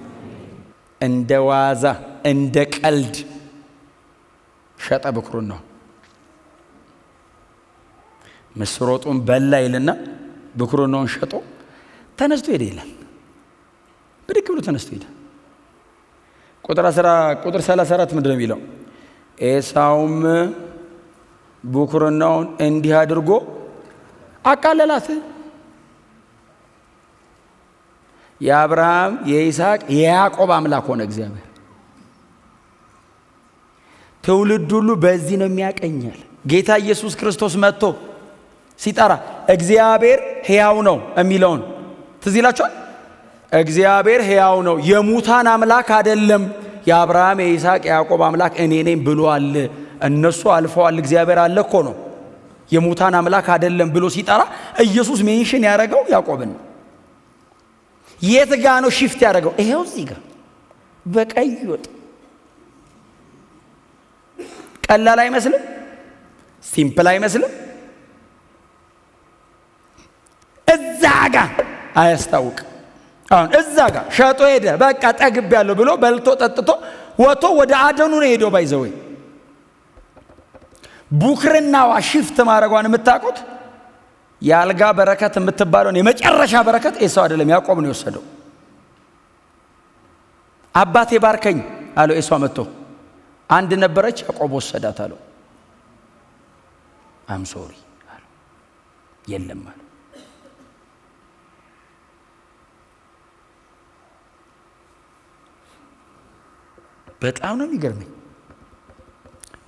Speaker 1: እንደ ዋዛ እንደ ቀልድ ሸጠ ብኩሩን ነው። ምስር ወጡን በላ ይልና ብኩሩን ነው ሸጦ ተነስቶ ሄደ ይላል። ብድግ ብሎ ተነስቶ ሄደ። ቁጥር 34 ምንድነው የሚለው? ኤሳውም ብኩርናውን እንዲህ አድርጎ አቃለላት። የአብርሃም የይስሐቅ የያዕቆብ አምላክ ሆነ እግዚአብሔር። ትውልድ ሁሉ በዚህ ነው የሚያቀኛል። ጌታ ኢየሱስ ክርስቶስ መጥቶ ሲጠራ እግዚአብሔር ሕያው ነው የሚለውን ትዝ ይላችኋል። እግዚአብሔር ሕያው ነው፣ የሙታን አምላክ አይደለም። የአብርሃም የይስሐቅ የያዕቆብ አምላክ እኔ ነኝ ብሏል። እነሱ አልፈዋል፣ እግዚአብሔር አለ እኮ ነው። የሙታን አምላክ አይደለም ብሎ ሲጠራ ኢየሱስ ሜንሽን ያደረገው ያዕቆብን ነው። የት ጋ ነው ሽፍት ያደረገው? ይሄው እዚህ ጋር በቀይ ወጥ። ቀላል አይመስልም? ሲምፕል አይመስልም? እዛ ጋር አያስታውቅ። አሁን እዛ ጋር ሸጦ ሄደ። በቃ ጠግብ ያለው ብሎ በልቶ ጠጥቶ ወጥቶ ወደ አደኑ ነው ሄዶ ባይዘወይ። ቡክርናዋ ሽፍት ማድረጓን የምታውቁት የአልጋ በረከት የምትባለውን የመጨረሻ በረከት ኤሳው አይደለም ያዕቆብ ነው የወሰደው። አባቴ ባርከኝ አለው ኤሳው መጥቶ። አንድ ነበረች ያዕቆብ ወሰዳት አለው። አም ሶሪ አለው። የለም አለው። በጣም ነው የሚገርመኝ።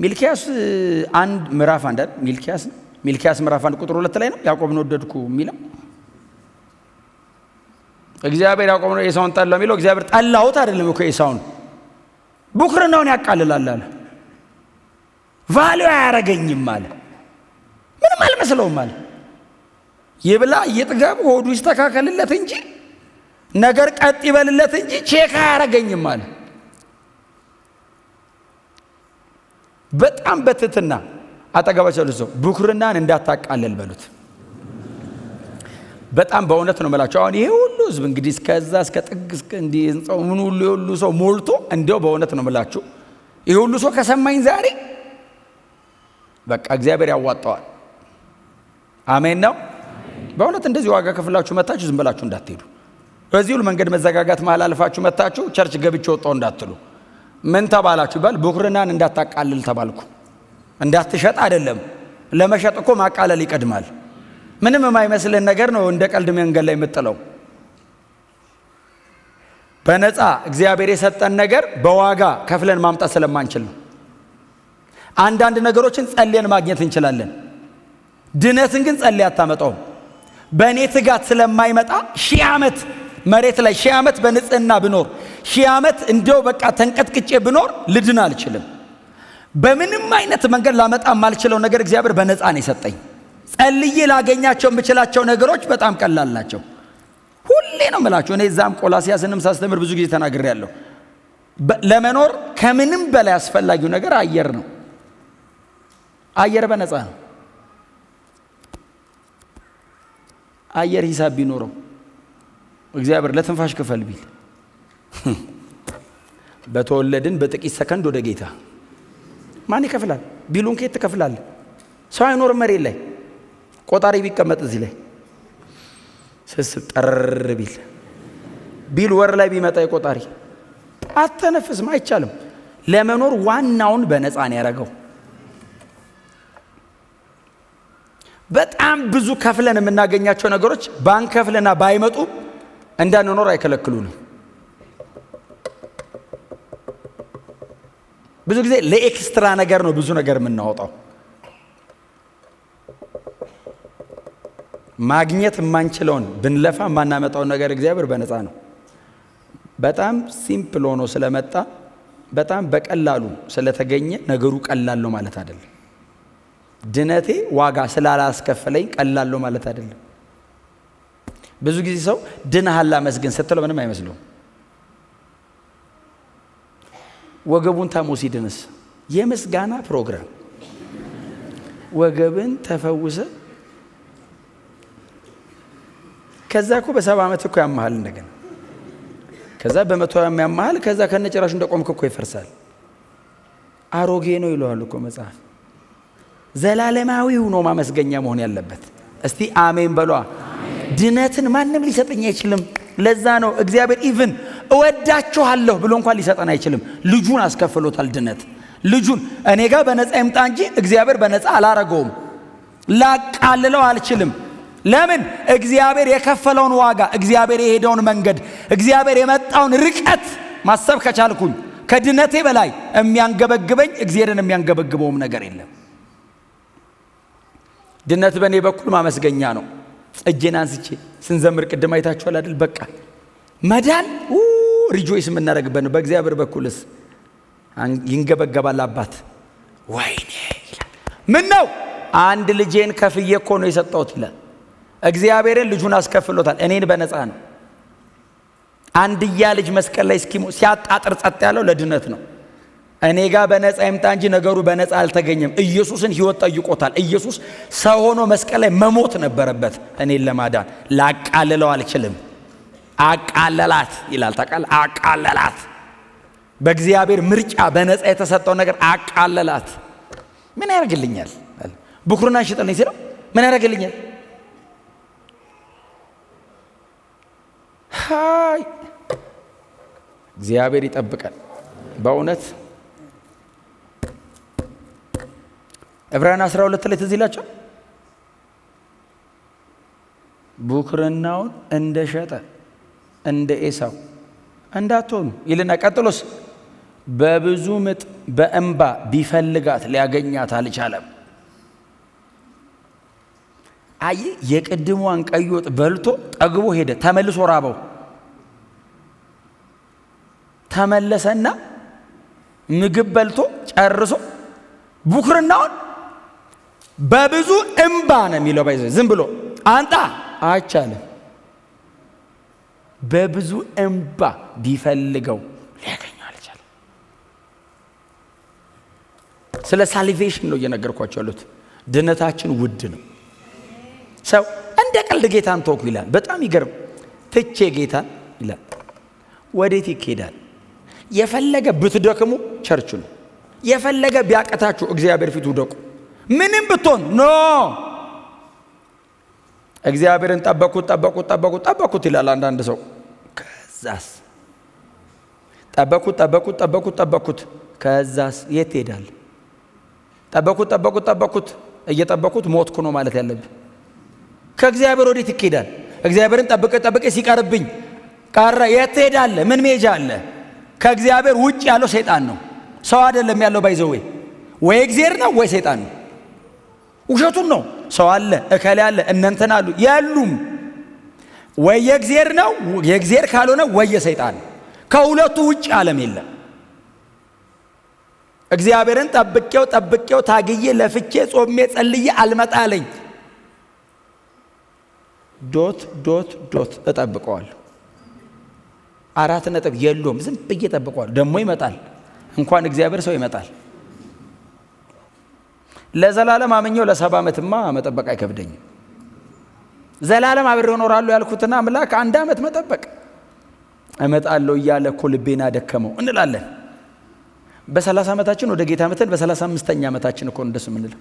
Speaker 1: ሚልኪያስ 1 ምዕራፍ 1 ሚልኪያስ ምዕራፍ 1 ቁጥር 2 ላይ ነው ያዕቆብን ወደድኩ የሚለው። እግዚአብሔር ያዕቆብን ኤሳውን ጠላው የሚለው እግዚአብሔር ጠላውት አይደለም እኮ ኤሳውን። ቡክርናውን ያቃልላል አለ። ቫልዩ አያረገኝም አለ። ምንም አልመስለውም አለ። ይብላ ይጥገብ፣ ሆዱ ይስተካከልለት እንጂ ነገር ቀጥ ይበልለት እንጂ ቼክ አያረገኝም አለ። በጣም በትህትና አጠገባቸው ልሰው ብኩርናን እንዳታቃለል በሉት። በጣም በእውነት ነው የምላቸው። አሁን ይሄ ሁሉ ህዝብ እንግዲህ እስከዛ እስከ ጥግ እስከ እንዲህ እንጻው ምን ሁሉ ሰው ሞልቶ እንደው በእውነት ነው የምላችሁ ይሄ ሁሉ ሰው ከሰማኝ ዛሬ በቃ እግዚአብሔር ያዋጣዋል። አሜን ነው። በእውነት እንደዚህ ዋጋ ከፍላችሁ መታችሁ ዝም ብላችሁ እንዳትሄዱ። በዚህ ሁሉ መንገድ መዘጋጋት መሃል አልፋችሁ መታችሁ ቸርች ገብቼ ወጣው እንዳትሉ። ምን ተባላችሁ ባል? ብኩርናን እንዳታቃልል ተባልኩ። እንዳትሸጥ አይደለም። ለመሸጥ እኮ ማቃለል ይቀድማል። ምንም የማይመስልን ነገር ነው እንደ ቀልድ መንገድ ላይ የምጥለው። በነፃ እግዚአብሔር የሰጠን ነገር በዋጋ ከፍለን ማምጣት ስለማንችል ነው። አንዳንድ ነገሮችን ጸልየን ማግኘት እንችላለን። ድነትን ግን ጸልይ አታመጣውም። በእኔ ትጋት ስለማይመጣ 1000 ዓመት መሬት ላይ 1000 ዓመት በንጽህና ብኖር 1000 ዓመት እንደው በቃ ተንቀጥቅጬ ብኖር ልድን አልችልም። በምንም አይነት መንገድ ላመጣ ማልችለው ነገር እግዚአብሔር በነፃ ነው የሰጠኝ። ጸልዬ ላገኛቸው የምችላቸው ነገሮች በጣም ቀላል ናቸው። ሁሌ ነው የምላችሁ። እኔ እዛም ቆላስይስንም ሳስተምር ብዙ ጊዜ ተናግሬያለሁ። ለመኖር ከምንም በላይ አስፈላጊው ነገር አየር ነው። አየር በነፃ ነው። አየር ሂሳብ ቢኖረው እግዚአብሔር ለትንፋሽ ክፈል ቢል በተወለድን በጥቂት ሰከንድ ወደ ጌታ ማን ይከፍላል? ቢሉን ከየት ትከፍላለህ? ሰው አይኖርም መሬት ላይ ቆጣሪ ቢቀመጥ እዚህ ላይ ስስት ጠር ቢል ወር ላይ ቢመጣ የቆጣሪ አተነፍስም አይቻልም። ለመኖር ዋናውን በነፃ ነው ያደረገው። በጣም ብዙ ከፍለን የምናገኛቸው ነገሮች ባንከፍልና ባይመጡ እንዳንኖር አይከለክሉንም። ብዙ ጊዜ ለኤክስትራ ነገር ነው ብዙ ነገር የምናወጣው። ማግኘት የማንችለውን ብንለፋ የማናመጣውን ነገር እግዚአብሔር በነፃ ነው። በጣም ሲምፕል ሆኖ ስለመጣ በጣም በቀላሉ ስለተገኘ ነገሩ ቀላል ነው ማለት አይደለም። ድነቴ ዋጋ ስላላስከፈለኝ ቀላል ነው ማለት አይደለም። ብዙ ጊዜ ሰው ድነሃል አመስግን ስትለው ምንም አይመስለውም። ወገቡን ታሞ ሲድንስ የምስጋና ፕሮግራም ወገብን ተፈውሰ ከዛ እኮ በ70 ዓመት እኮ ያመሃል እንደገና ከዛ በ100 ያመሃል ከዛ ከነጭራሹ እንደቆምክ እኮ ይፈርሳል። አሮጌ ነው ይለዋል እኮ መጽሐፍ። ዘላለማዊው ነው ማመስገኛ መሆን ያለበት። እስቲ አሜን በሏ። ድነትን ማንም ሊሰጠኝ አይችልም። ለዛ ነው እግዚአብሔር ኢቭን እወዳችኋለሁ ብሎ እንኳን ሊሰጠን አይችልም። ልጁን አስከፍሎታል። ድነት ልጁን እኔ ጋር በነፃ ይምጣ እንጂ እግዚአብሔር በነፃ አላረገውም። ላቃልለው አልችልም። ለምን? እግዚአብሔር የከፈለውን ዋጋ፣ እግዚአብሔር የሄደውን መንገድ፣ እግዚአብሔር የመጣውን ርቀት ማሰብ ከቻልኩኝ ከድነቴ በላይ የሚያንገበግበኝ እግዚአብሔርን የሚያንገበግበውም ነገር የለም። ድነት በእኔ በኩል ማመስገኛ ነው። እጄን አንስቼ ስንዘምር ቅድም አይታችኋል አይደል? በቃ መዳን ሪጆይስ የምናደርግበት ነው። በእግዚአብሔር በኩልስ ይንገበገባል። አባት ወይኔ ይላል። ምን ነው አንድ ልጄን ከፍዬ እኮ ነው የሰጠሁት ይላል። እግዚአብሔርን ልጁን አስከፍሎታል። እኔን በነፃ ነው። አንድያ ልጅ መስቀል ላይ እስኪሞ ሲያጣጥር ጸጥ ያለው ለድነት ነው። እኔ ጋር በነፃ ይምጣ እንጂ ነገሩ በነፃ አልተገኘም። ኢየሱስን ሕይወት ጠይቆታል። ኢየሱስ ሰው ሆኖ መስቀል ላይ መሞት ነበረበት እኔን ለማዳን። ላቃልለው አልችልም። አቃለላት ይላል። ታውቃለህ? አቃለላት። በእግዚአብሔር ምርጫ በነፃ የተሰጠው ነገር አቃለላት። ምን ያደርግልኛል? ብኩርና ሽጥልኝ ሲለው ምን ያደርግልኛል? ሃይ እግዚአብሔር ይጠብቃል በእውነት። ዕብራውያን 12 ላይ ትዝ ይላችሁ ብኩርናውን እንደሸጠ እንደ ኤሳው እንዳትሆኑ ይልና ቀጥሎስ በብዙ ምጥ በእንባ ቢፈልጋት ሊያገኛት አልቻለም። አይ የቅድሟን ቀይ ወጥ በልቶ ጠግቦ ሄደ። ተመልሶ ራበው። ተመለሰና ምግብ በልቶ ጨርሶ ብኩርናውን በብዙ እንባ ነው የሚለው። ባይዘ ዝም ብሎ አንጣ አይቻልም። በብዙ እንባ ቢፈልገው ሊያገኘው አልቻለም። ስለ ሳልቬሽን ነው እየነገርኳቸው ያሉት። ድነታችን ውድ ነው። ሰው እንደ ቀልድ ጌታን ተወኩ ይላል። በጣም ይገርም። ትቼ ጌታን ይላል። ወዴት ይኬዳል? የፈለገ ብትደክሙ ቸርች ነው። የፈለገ ቢያቀታችሁ እግዚአብሔር ፊት ውደቁ። ምንም ብትሆን ኖ እግዚአብሔርን ጠበቁት ይላል አንዳንድ ሰው። ከዛስ ጠበቁት ከዛስ የት ሄዳል? ጠበቁት እየጠበቁት ሞትኩ ነው ማለት ያለብን። ከእግዚአብሔር ወዴት ይኬዳል? እግዚአብሔርን ጠብቄ ሲቀርብኝ ቀረ። የት ሄዳለ? ምን ሜጃ አለ? ከእግዚአብሔር ውጭ ያለው ሰይጣን ነው። ሰው አይደለም ያለው። ባይዘው ወይ እግዚአብሔር ነው ወይ ሰይጣን ነው። ውሸቱን ነው። ሰው አለ፣ እከሌ አለ፣ እነንተና አሉ ያሉም። ወይ የእግዚአብሔር ነው፣ የእግዚአብሔር ካልሆነ ወይ የሰይጣን። ከሁለቱ ውጭ ዓለም የለም። እግዚአብሔርን ጠብቄው ታግዬ ለፍቼ ጾሜ ጸልዬ አልመጣለኝ ዶት እጠብቀዋለሁ። 4 ነጥብ የለውም። ዝም ብዬ እጠብቀዋለሁ። ደግሞ ይመጣል። እንኳን እግዚአብሔር ሰው ይመጣል። ለዘላለም አመኘው ለ70 ዓመትማ መጠበቅ አይከብደኝም። ዘላለም አብሬው እኖራለሁ ያልኩትና አምላክ 1 ዓመት መጠበቅ እመጣለሁ እያለ እኮ ልቤና ደከመው እንላለን። በ30 ዓመታችን ወደ ጌታ መተን በ35ኛ ዓመታችን እኮ እንደሱ ምንለው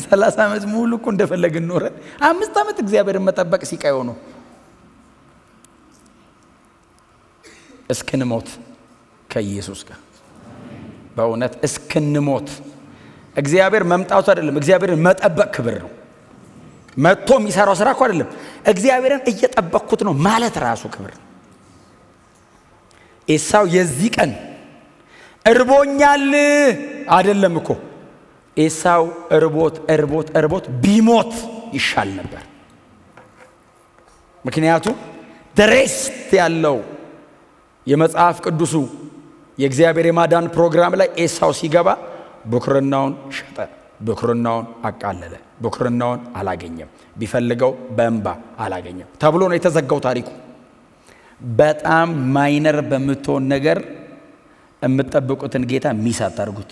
Speaker 1: 30 ዓመት ሙሉ እኮ እንደፈለግን ኖረን 5 ዓመት እግዚአብሔርን መጠበቅ ሲቃይ ሆኖ እስክንሞት ከኢየሱስ ጋር በእውነት እስክንሞት። እግዚአብሔር መምጣቱ አይደለም፣ እግዚአብሔርን መጠበቅ ክብር ነው። መጥቶ የሚሰራው ስራ እኮ አይደለም፣ እግዚአብሔርን እየጠበቅኩት ነው ማለት ራሱ ክብር ነው። ኤሳው የዚህ ቀን እርቦኛል አይደለም እኮ፣ ኤሳው እርቦት ቢሞት ይሻል ነበር። ምክንያቱም ድሬስት ያለው የመጽሐፍ ቅዱሱ የእግዚአብሔር የማዳን ፕሮግራም ላይ ኤሳው ሲገባ ብኩርናውን ሸጠ፣ ብኩርናውን አቃለለ፣ ብኩርናውን አላገኘም፣ ቢፈልገው በእንባ አላገኘም ተብሎ ነው የተዘጋው ታሪኩ። በጣም ማይነር በምትሆን ነገር የምትጠብቁትን ጌታ ሚስ አታርጉት።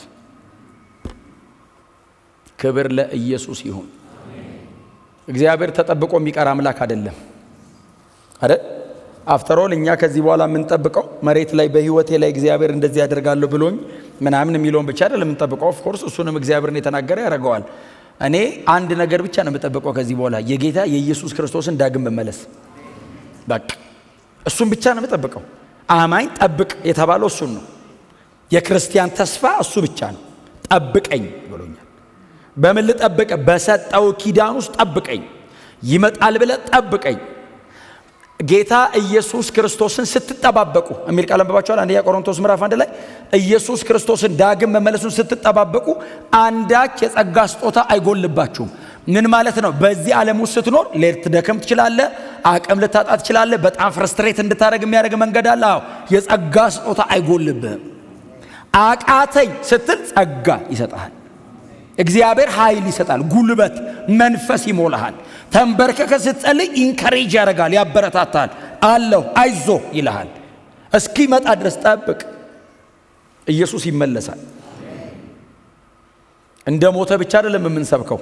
Speaker 1: ክብር ለኢየሱስ ይሁን። እግዚአብሔር ተጠብቆ የሚቀር አምላክ አይደለም አይደል? አፍተር ኦል እኛ ከዚህ በኋላ የምንጠብቀው መሬት ላይ በህይወቴ ላይ እግዚአብሔር እንደዚህ ያደርጋለሁ ብሎኝ ምናምን የሚለውን ብቻ አይደለም የምንጠብቀው። ኦፍ ኮርስ እሱንም እግዚአብሔርን የተናገረ ያደርገዋል። እኔ አንድ ነገር ብቻ ነው የምጠብቀው ከዚህ በኋላ የጌታ የኢየሱስ ክርስቶስን ዳግም መመለስ። በቃ እሱን ብቻ ነው የምጠብቀው። አማኝ ጠብቅ የተባለው እሱን ነው። የክርስቲያን ተስፋ እሱ ብቻ ነው። ጠብቀኝ ብሎኛል። በምን ልጠብቅ? በሰጠው ኪዳን ውስጥ ጠብቀኝ። ይመጣል ብለህ ጠብቀኝ። ጌታ ኢየሱስ ክርስቶስን ስትጠባበቁ የሚል ቃል አንብባችኋል። አንደኛ ቆሮንቶስ ምዕራፍ 1 ላይ ኢየሱስ ክርስቶስን ዳግም መመለሱን ስትጠባበቁ አንዳች የጸጋ ስጦታ አይጎልባችሁም። ምን ማለት ነው? በዚህ ዓለም ውስጥ ስትኖር ልትደክም ትችላለህ፣ አቅም ልታጣ ትችላለህ። በጣም ፍረስትሬት እንድታደርግ የሚያደርግ መንገድ አለ። አዎ፣ የጸጋ ስጦታ አይጎልብህም። አቃተኝ ስትል ጸጋ ይሰጣል። እግዚአብሔር ኃይል ይሰጣል፣ ጉልበት፣ መንፈስ ይሞላሃል። ተንበርከከ ስትጸልይ ኢንካሬጅ ያደርጋል፣ ያበረታታል። አለው አይዞ ይልሃል። እስኪመጣ ድረስ ጠብቅ። ኢየሱስ ይመለሳል። እንደ ሞተ ብቻ አይደለም የምንሰብከው፣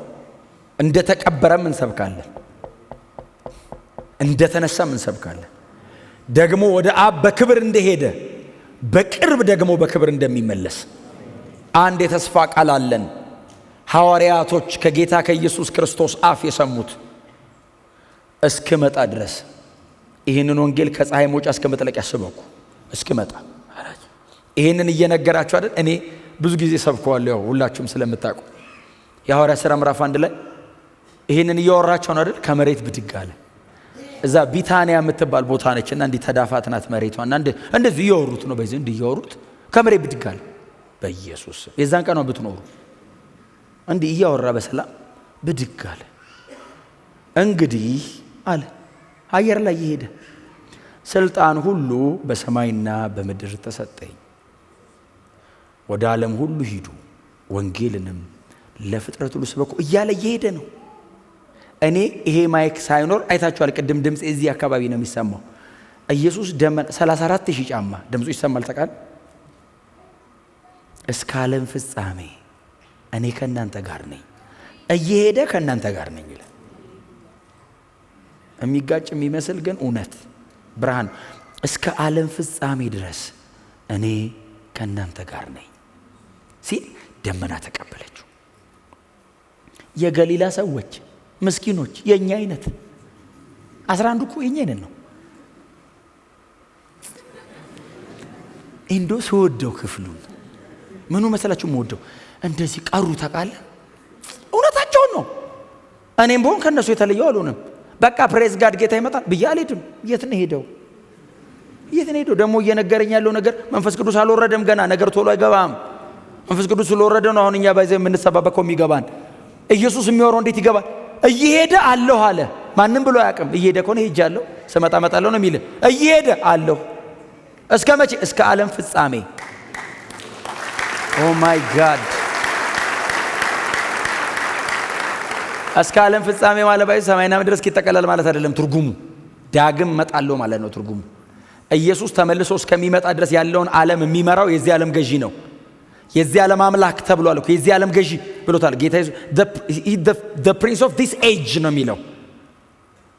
Speaker 1: እንደ ተቀበረም እንሰብካለን፣ እንደ ተነሳም እንሰብካለን። ደግሞ ወደ አብ በክብር እንደሄደ በቅርብ ደግሞ በክብር እንደሚመለስ አንድ የተስፋ ቃል አለን። ሐዋርያቶች ከጌታ ከኢየሱስ ክርስቶስ አፍ የሰሙት እስክመጣ ድረስ ይህንን ወንጌል ከፀሐይ መውጫ እስከ መጥለቂያ ስበኩ እስክመጣ። ይህንን እየነገራችሁ አይደል? እኔ ብዙ ጊዜ ሰብከዋለሁ፣ ሁላችሁም ስለምታውቁ። የሐዋርያት ሥራ ምዕራፍ 1 ላይ ይህንን እያወራቸው ነው አይደል? ከመሬት ብድግ አለ። እዛ ቢታንያ የምትባል ቦታ ነችና እንዲህ ተዳፋት ናት መሬቷና እንደዚህ እያወሩት ነው። በዚህ እንዲህ እያወሩት ከመሬት ብድግ አለ። በኢየሱስ የዛን ቀን ነው ብትኖሩ እንዲህ እያወራ በሰላም ብድግ አለ። እንግዲህ አለ አየር ላይ ይሄደ ስልጣን ሁሉ በሰማይና በምድር ተሰጠኝ። ወደ ዓለም ሁሉ ሂዱ፣ ወንጌልንም ለፍጥረት ሁሉ ስበኩ እያለ እየሄደ ነው። እኔ ይሄ ማይክ ሳይኖር አይታችኋል። ቅድም ድምፅ እዚህ አካባቢ ነው የሚሰማው። ኢየሱስ ደመና 34,000 ጫማ ድምፁ ይሰማል። ተቃል እስከ ዓለም ፍጻሜ እኔ ከእናንተ ጋር ነኝ፣ እየሄደ ከእናንተ ጋር ነኝ ይላል። የሚጋጭ የሚመስል ግን እውነት ብርሃን። እስከ ዓለም ፍጻሜ ድረስ እኔ ከእናንተ ጋር ነኝ ሲል ደመና ተቀበለችው። የገሊላ ሰዎች ምስኪኖች፣ የኛ አይነት 11 እኮ የኛ አይነት ነው። እንዶ ስወደው ክፍሉን ምኑ መሰላችሁ የምወደው እንደዚህ ቀሩ ታውቃለህ። እውነታቸውን ነው። እኔም በሆን ከነሱ የተለየው አልሆነም። በቃ ፕሬዝ ጋድ ጌታ ይመጣል ብዬ አልሄድም። የት ነው ሄደው? ደግሞ እየነገረኝ ያለው ነገር መንፈስ ቅዱስ አልወረደም ገና። ነገር ቶሎ አይገባም። መንፈስ ቅዱስ ስለወረደ ነው አሁን እኛ ባይዘ የምንሰባበከው የሚገባን። ኢየሱስ የሚወራው እንዴት ይገባል? እየሄደ አለሁ አለ። ማንም ብሎ አያውቅም። እየሄደ ከሆነ ሄጃለሁ፣ ስመጣ እመጣለሁ ነው የሚል። እየሄደ አለሁ እስከ መቼ? እስከ ዓለም ፍጻሜ። ኦ ማይ ጋድ! እስከ ዓለም ፍጻሜ ማለት ባይ ሰማይና ምድር እስኪጠቀለል ማለት አይደለም ትርጉሙ። ዳግም እመጣለሁ ማለት ነው ትርጉሙ። ኢየሱስ ተመልሶ እስከሚመጣ ድረስ ያለውን ዓለም የሚመራው የዚህ ዓለም ገዢ ነው። የዚህ ዓለም አምላክ ተብሏል እኮ። የዚህ ዓለም ገዢ ብሎታል ጌታ ኢየሱስ። the prince of this age ነው የሚለው።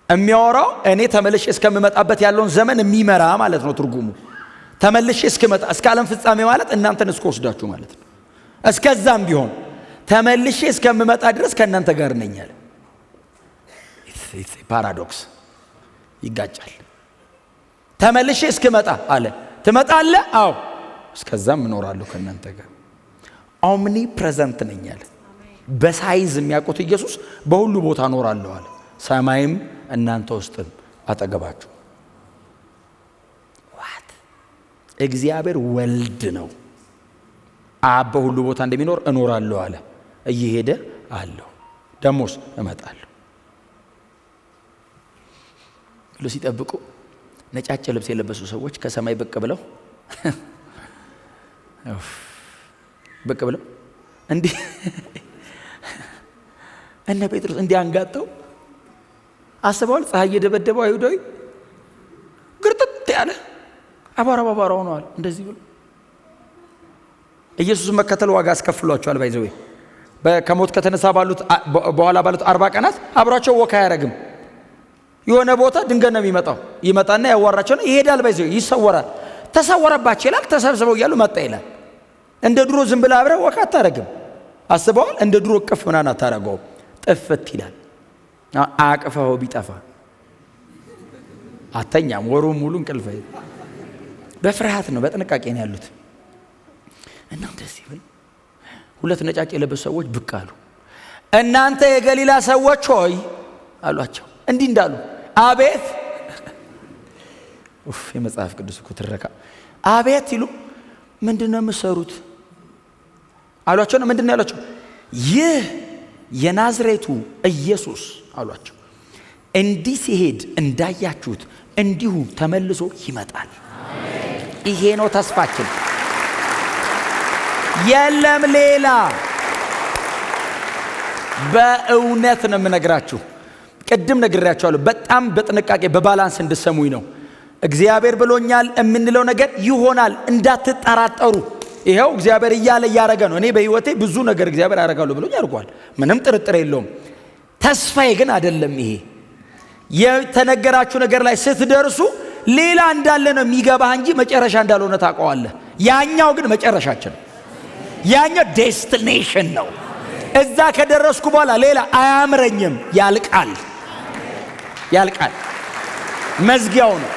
Speaker 1: የሚያወራው እኔ ተመልሼ እስከምመጣበት ያለውን ዘመን የሚመራ ማለት ነው ትርጉሙ። ተመልሼ እስከመጣ እስከ ዓለም ፍጻሜ ማለት እናንተን እስከወስዳችሁ ማለት ነው። እስከዛም ቢሆን ተመልሼ እስከምመጣ ድረስ ከእናንተ ጋር ነኝ አለ። ፓራዶክስ፣ ይጋጫል። ተመልሼ እስክመጣ አለ ትመጣለህ? አዎ እስከዛም እኖራለሁ ከእናንተ ጋር። ኦምኒ ፕሬዘንት ነኝ አለ። በሳይዝ የሚያውቁት ኢየሱስ በሁሉ ቦታ እኖራለሁ አለ። ሰማይም እናንተ ውስጥም አጠገባችሁ። ዋት እግዚአብሔር ወልድ ነው። አብ በሁሉ ቦታ እንደሚኖር እኖራለሁ አለ። እየሄደ አለው ደሞስ እመጣለሁ ብሎ ሲጠብቁ ነጫጭ ልብስ የለበሱ ሰዎች ከሰማይ ብቅ ብለው እንዲህ እነ ጴጥሮስ እንዲህ አንጋጠው አስበዋል። ፀሐይ የደበደበው አይሁዳዊ ግርጥት ያለ አባራ ሆነዋል። እንደዚህ ብሎ ኢየሱስን መከተል ዋጋ አስከፍሏቸዋል። ባይዘው ከሞት ከተነሳ በኋላ ባሉት 40 ቀናት አብሯቸው ወካ አያረግም። የሆነ ቦታ ድንገት ነው የሚመጣው። ይመጣና ያዋራቸው ነው ይሄዳል። ባይዘው ይሰወራል። ተሰወረባቸው ይላል። ተሰብስበው እያሉ መጣ ይላል። እንደ ድሮ ዝም ብለህ አብረህ ወካ አታረግም። አስበዋል። እንደ ድሮ እቅፍ ምናምን አታረገው። ጥፍት ይላል። አቅፈው ቢጠፋ አተኛም። ወሩ ሙሉ እንቅልፍ በፍርሃት ነው፣ በጥንቃቄ ነው ያሉት። እና እንደዚህ ብለው ሁለት ነጫጭ የለበሱ ሰዎች ብቅ አሉ። እናንተ የገሊላ ሰዎች ሆይ አሏቸው። እንዲህ እንዳሉ አቤት የመጽሐፍ ቅዱስ እኮ ትረካ አቤት ይሉ ምንድነው የምትሰሩት አሏቸው። ነው ምንድነው ያሏቸው? ይህ የናዝሬቱ ኢየሱስ አሏቸው እንዲህ ሲሄድ እንዳያችሁት እንዲሁ ተመልሶ ይመጣል። ይሄ ነው ተስፋችን። የለም ሌላ። በእውነት ነው የምነግራችሁ። ቅድም ነግሬያችኋለሁ። በጣም በጥንቃቄ በባላንስ እንድሰሙኝ ነው። እግዚአብሔር ብሎኛል የምንለው ነገር ይሆናል፣ እንዳትጠራጠሩ። ይሄው እግዚአብሔር እያለ እያረገ ነው። እኔ በህይወቴ ብዙ ነገር እግዚአብሔር ያረጋለሁ ብሎኝ አርጓል። ምንም ጥርጥር የለውም። ተስፋዬ ግን አይደለም ይሄ። የተነገራችሁ ነገር ላይ ስትደርሱ ሌላ እንዳለ ነው የሚገባህ እንጂ መጨረሻ እንዳልሆነ ታውቀዋለህ። ያኛው ግን መጨረሻችን፣ ያኛው ዴስቲኔሽን ነው። እዛ ከደረስኩ በኋላ ሌላ አያምረኝም። ያልቃል። መዝጊያው ነው።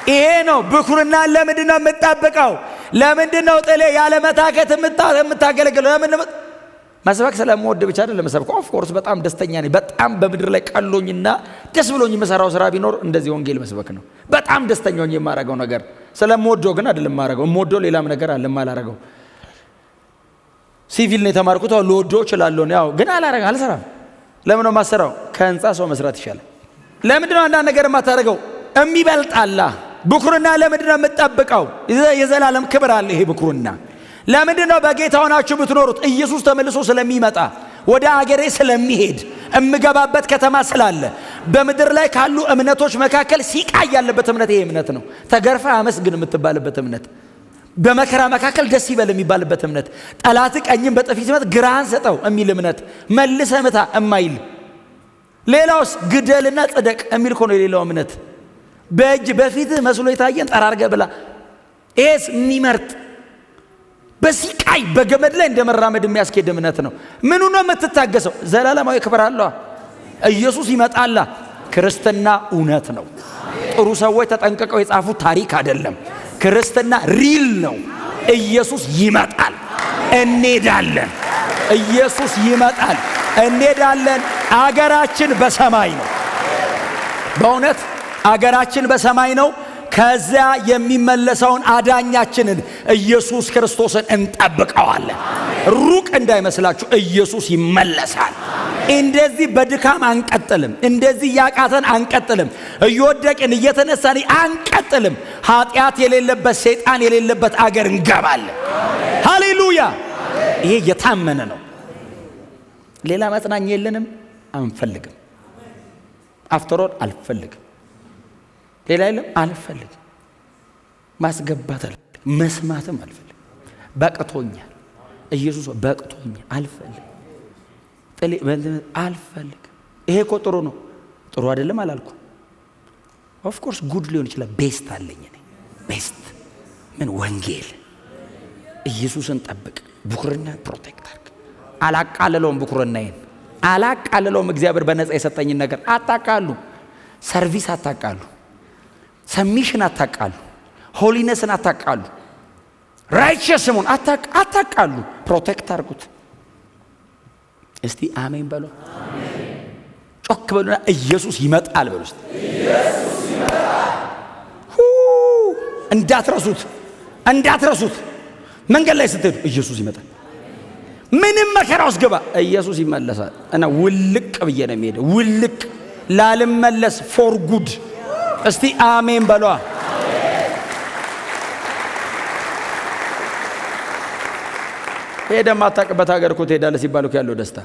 Speaker 1: ይሄ ነው ብኩርና። ለምንድነው የምትጠብቀው? ለምንድነው ጥሌ ያለ መታከት የምታገለግለው? ለምን መስበክ ስለምወድ ብቻ አይደለም መስበከው። ኦፍ ኮርስ በጣም ደስተኛ ነኝ። በጣም በምድር ላይ ቀሎኝና ደስ ብሎኝ የምሰራው ስራ ቢኖር እንደዚህ ወንጌል መስበክ ነው። በጣም ደስተኛ ሆኜ የማረገው ነገር ስለምወደው ግን አይደለም የማረገው። የምወደው ሌላም ነገር አለ የማላረገው። ሲቪል ነው የተማርኩት። ልወደው እችላለሁ ያው ግን አልሰራም። ለምን ነው የማሰራው? ከህንፃ ሰው መስራት ይሻላል። ለምንድን ነው አንዳንድ ነገር የማታረገው? የሚበልጣላ ብኩርና ለምንድን ነው የምትጠብቀው? የዘላለም ክብር አለ ይሄ ብኩርና። ለምንድን ነው በጌታ ሆናችሁ የምትኖሩት? ኢየሱስ ተመልሶ ስለሚመጣ ወደ አገሬ ስለሚሄድ እምገባበት ከተማ ስላለ በምድር ላይ ካሉ እምነቶች መካከል ሲቃይ ያለበት እምነት ይሄ እምነት ነው። ተገርፋ አመስግን የምትባልበት እምነት፣ በመከራ መካከል ደስ ይበል የሚባልበት እምነት፣ ጠላት ቀኝም በጥፊ ሲመት ግራህን ሰጠው የሚል እምነት፣ መልሰ ምታ እማይል። ሌላውስ ግደልና ጽደቅ የሚል እኮ ነው የሌላው እምነት። በእጅ በፊትህ መስሎ የታየን ጠራርገ ብላ። ይሄስ የሚመርጥ በሲቃይ በገመድ ላይ እንደመራመድ የሚያስኬድ እምነት ነው። ምኑ ነው የምትታገሰው? ዘላለማዊ ክብር አለው። ኢየሱስ ይመጣላ። ክርስትና እውነት ነው። ጥሩ ሰዎች ተጠንቀቀው የጻፉት ታሪክ አይደለም። ክርስትና ሪል ነው። ኢየሱስ ይመጣል፣ እንሄዳለን። ኢየሱስ ይመጣል፣ እንሄዳለን። አገራችን በሰማይ ነው። በእውነት አገራችን በሰማይ ነው። ከዚያ የሚመለሰውን አዳኛችንን ኢየሱስ ክርስቶስን እንጠብቀዋለን። ሩቅ እንዳይመስላችሁ፣ ኢየሱስ ይመለሳል። እንደዚህ በድካም አንቀጥልም። እንደዚህ ያቃተን አንቀጥልም። እየወደቅን እየተነሳን አንቀጥልም። ኃጢአት የሌለበት ሰይጣን የሌለበት አገር እንገባለን። ሃሌሉያ! ይሄ የታመነ ነው። ሌላ መጽናኛ የለንም፣ አንፈልግም። አፍተሮል አልፈልግም። ሌላ የለም፣ አልፈልግም። ማስገባት አልፈልግም፣ መስማትም አልፈልግም። በቅቶኛል። ኢየሱስ በቅቶኛል፣ አልፈልግም። አልፈልግም። ይሄ እኮ ጥሩ ነው። ጥሩ አይደለም አላልኩም። ኦፍ ኮርስ ጉድ ሊሆን ይችላል። ቤስት አለኝ እኔ። ቤስት ምን? ወንጌል። ኢየሱስን ጠብቅ። ብኩርና ፕሮቴክት አድርግ። አላቃለለውም። ብኩርናዬን አላቃለለውም። እግዚአብሔር በነፃ የሰጠኝን ነገር አታቃሉ። ሰርቪስ አታቃሉ። ሰሚሽን አታቃሉ፣ ሆሊነስን አታቃሉ፣ ራይቸስሙን አታቃሉ። ፕሮቴክት አድርጉት። እስቲ አሜን በሉ። ጮክ በሉና ኢየሱስ ይመጣል በሉ። እስቲ ኢየሱስ ይመጣል። እንዳትረሱት። መንገድ ላይ ስትሄዱ ኢየሱስ ይመጣል። ምንም መከራ ውስጥ ገባ ኢየሱስ ይመለሳል። እና ውልቅ ብዬ ነው የሚሄደው። ውልቅ ላልመለስ ፎር ጉድ። እስቲ አሜን በሏ። ሄደ ማታውቅበት ሀገር እኮ ትሄዳለህ ሲባል እኮ ያለው ደስታ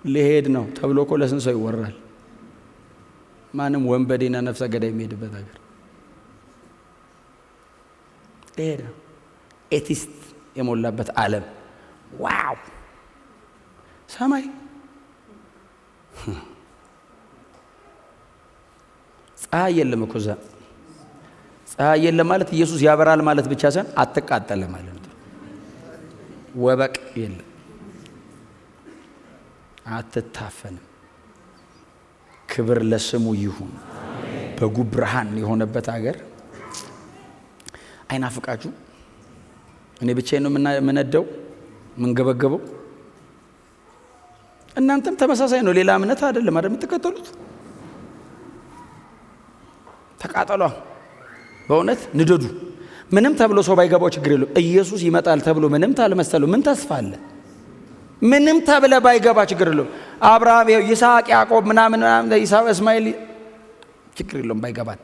Speaker 1: ሊሄድ ነው ተብሎ እኮ ለስንት ሰው ይወራል። ማንም ወንበዴና ነፍሰ ገዳይ የሚሄድበት ሀገር ሄደ። ኤቲስት የሞላበት ዓለም ዋው! ሰማይ ፀሐይ የለም እኮ እዛ። ፀሐይ የለም ማለት ኢየሱስ ያበራል ማለት ብቻ ሳይሆን አትቃጠልም ማለት ነው። ወበቅ የለም፣ አትታፈንም። ክብር ለስሙ ይሁን። በጉ ብርሃን የሆነበት ሀገር አይናፍቃችሁ? እኔ ብቻዬን ነው የምነደው የምንገበገበው። እናንተም ተመሳሳይ ነው። ሌላ እምነት አይደለም የምትከተሉት። ተቃጠሏ፣ በእውነት ንደዱ። ምንም ተብሎ ሰው ባይገባው ችግር የለም። ኢየሱስ ይመጣል ተብሎ ምንም ታልመሰለው ምን ተስፋ አለ? ምንም ተብለ ባይገባ ችግር የለም። አብርሃም፣ ይስሐቅ፣ ያዕቆብ ምናምን እስማኤል ችግር የለም ባይገባን።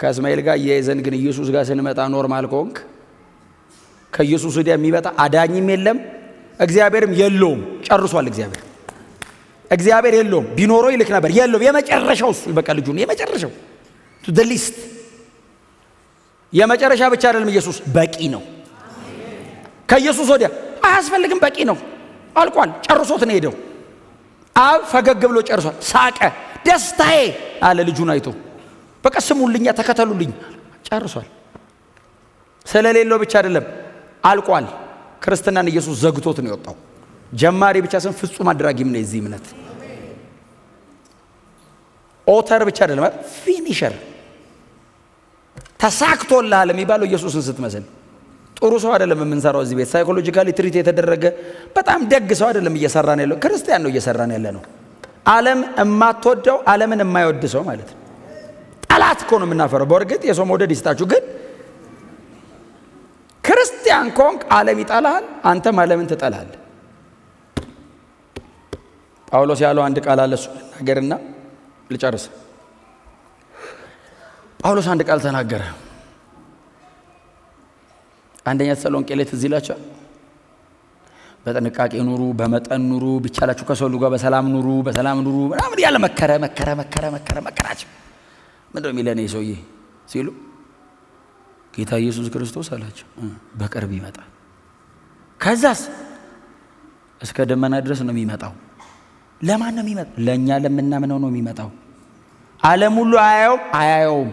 Speaker 1: ከእስማኤል ጋር እያይዘን ግን ኢየሱስ ጋር ስንመጣ ኖርማል ከሆንክ ከኢየሱስ ወዲያ የሚመጣ አዳኝም የለም፣ እግዚአብሔርም የለውም። ጨርሷል። እግዚአብሔር የለውም። ቢኖረው ይልክ ነበር። የለውም። የመጨረሻው እሱ በቃ ልጁ ነው። የመጨረሻው the least የመጨረሻ ብቻ አይደለም። ኢየሱስ በቂ ነው። ከኢየሱስ ወዲያ አያስፈልግም። በቂ ነው። አልቋል። ጨርሶት ነው ሄደው። አብ ፈገግ ብሎ ጨርሷል። ሳቀ። ደስታዬ አለ ልጁን አይቶ። በቃ ስሙልኛ፣ ተከተሉልኝ። ጨርሷል። ስለሌለው ብቻ አይደለም፣ አልቋል። ክርስትናን ኢየሱስ ዘግቶት ነው የወጣው። ጀማሪ ብቻ ሳይሆን ፍጹም አድራጊም ነው የዚህ እምነት። ኦተር ብቻ አይደለም፣ ፊኒሸር። ተሳክቶልሃል የሚባለው ኢየሱስን ስትመስል። ጥሩ ሰው አይደለም የምንሰራው እዚህ ቤት። ሳይኮሎጂካሊ ትሪት የተደረገ በጣም ደግ ሰው አይደለም እየሰራን ያለው። ክርስቲያን ነው እየሰራን ያለ ነው። ዓለም የማትወደው ዓለምን የማይወድ ሰው ማለት ነው። ጠላት እኮ ነው የምናፈረው። በእርግጥ የሰው መውደድ ይስጣችሁ፣ ግን ክርስቲያን ኮንክ ዓለም ይጠላል፣ አንተም ዓለምን ትጠላለህ። ጳውሎስ ያለው አንድ ቃል አለ፣ እሱ ልናገርና ልጨርስ። ጳውሎስ አንድ ቃል ተናገረ። አንደኛ ተሰሎንቄ ላይ ትዝ ይላችኋል። በጥንቃቄ ኑሩ፣ በመጠን ኑሩ፣ ቢቻላችሁ ከሰው ሁሉ ጋር በሰላም ኑሩ ምናምን ያለ መከራቸው። ምንድነው የሚለን ሰውዬ ሲሉ ጌታ ኢየሱስ ክርስቶስ አላቸው በቅርብ ይመጣል። ከዛስ እስከ ደመና ድረስ ነው የሚመጣው። ለማን ነው የሚመጣው? ለኛ ለምናምነው ነው የሚመጣው። ዓለም ሁሉ አያየውም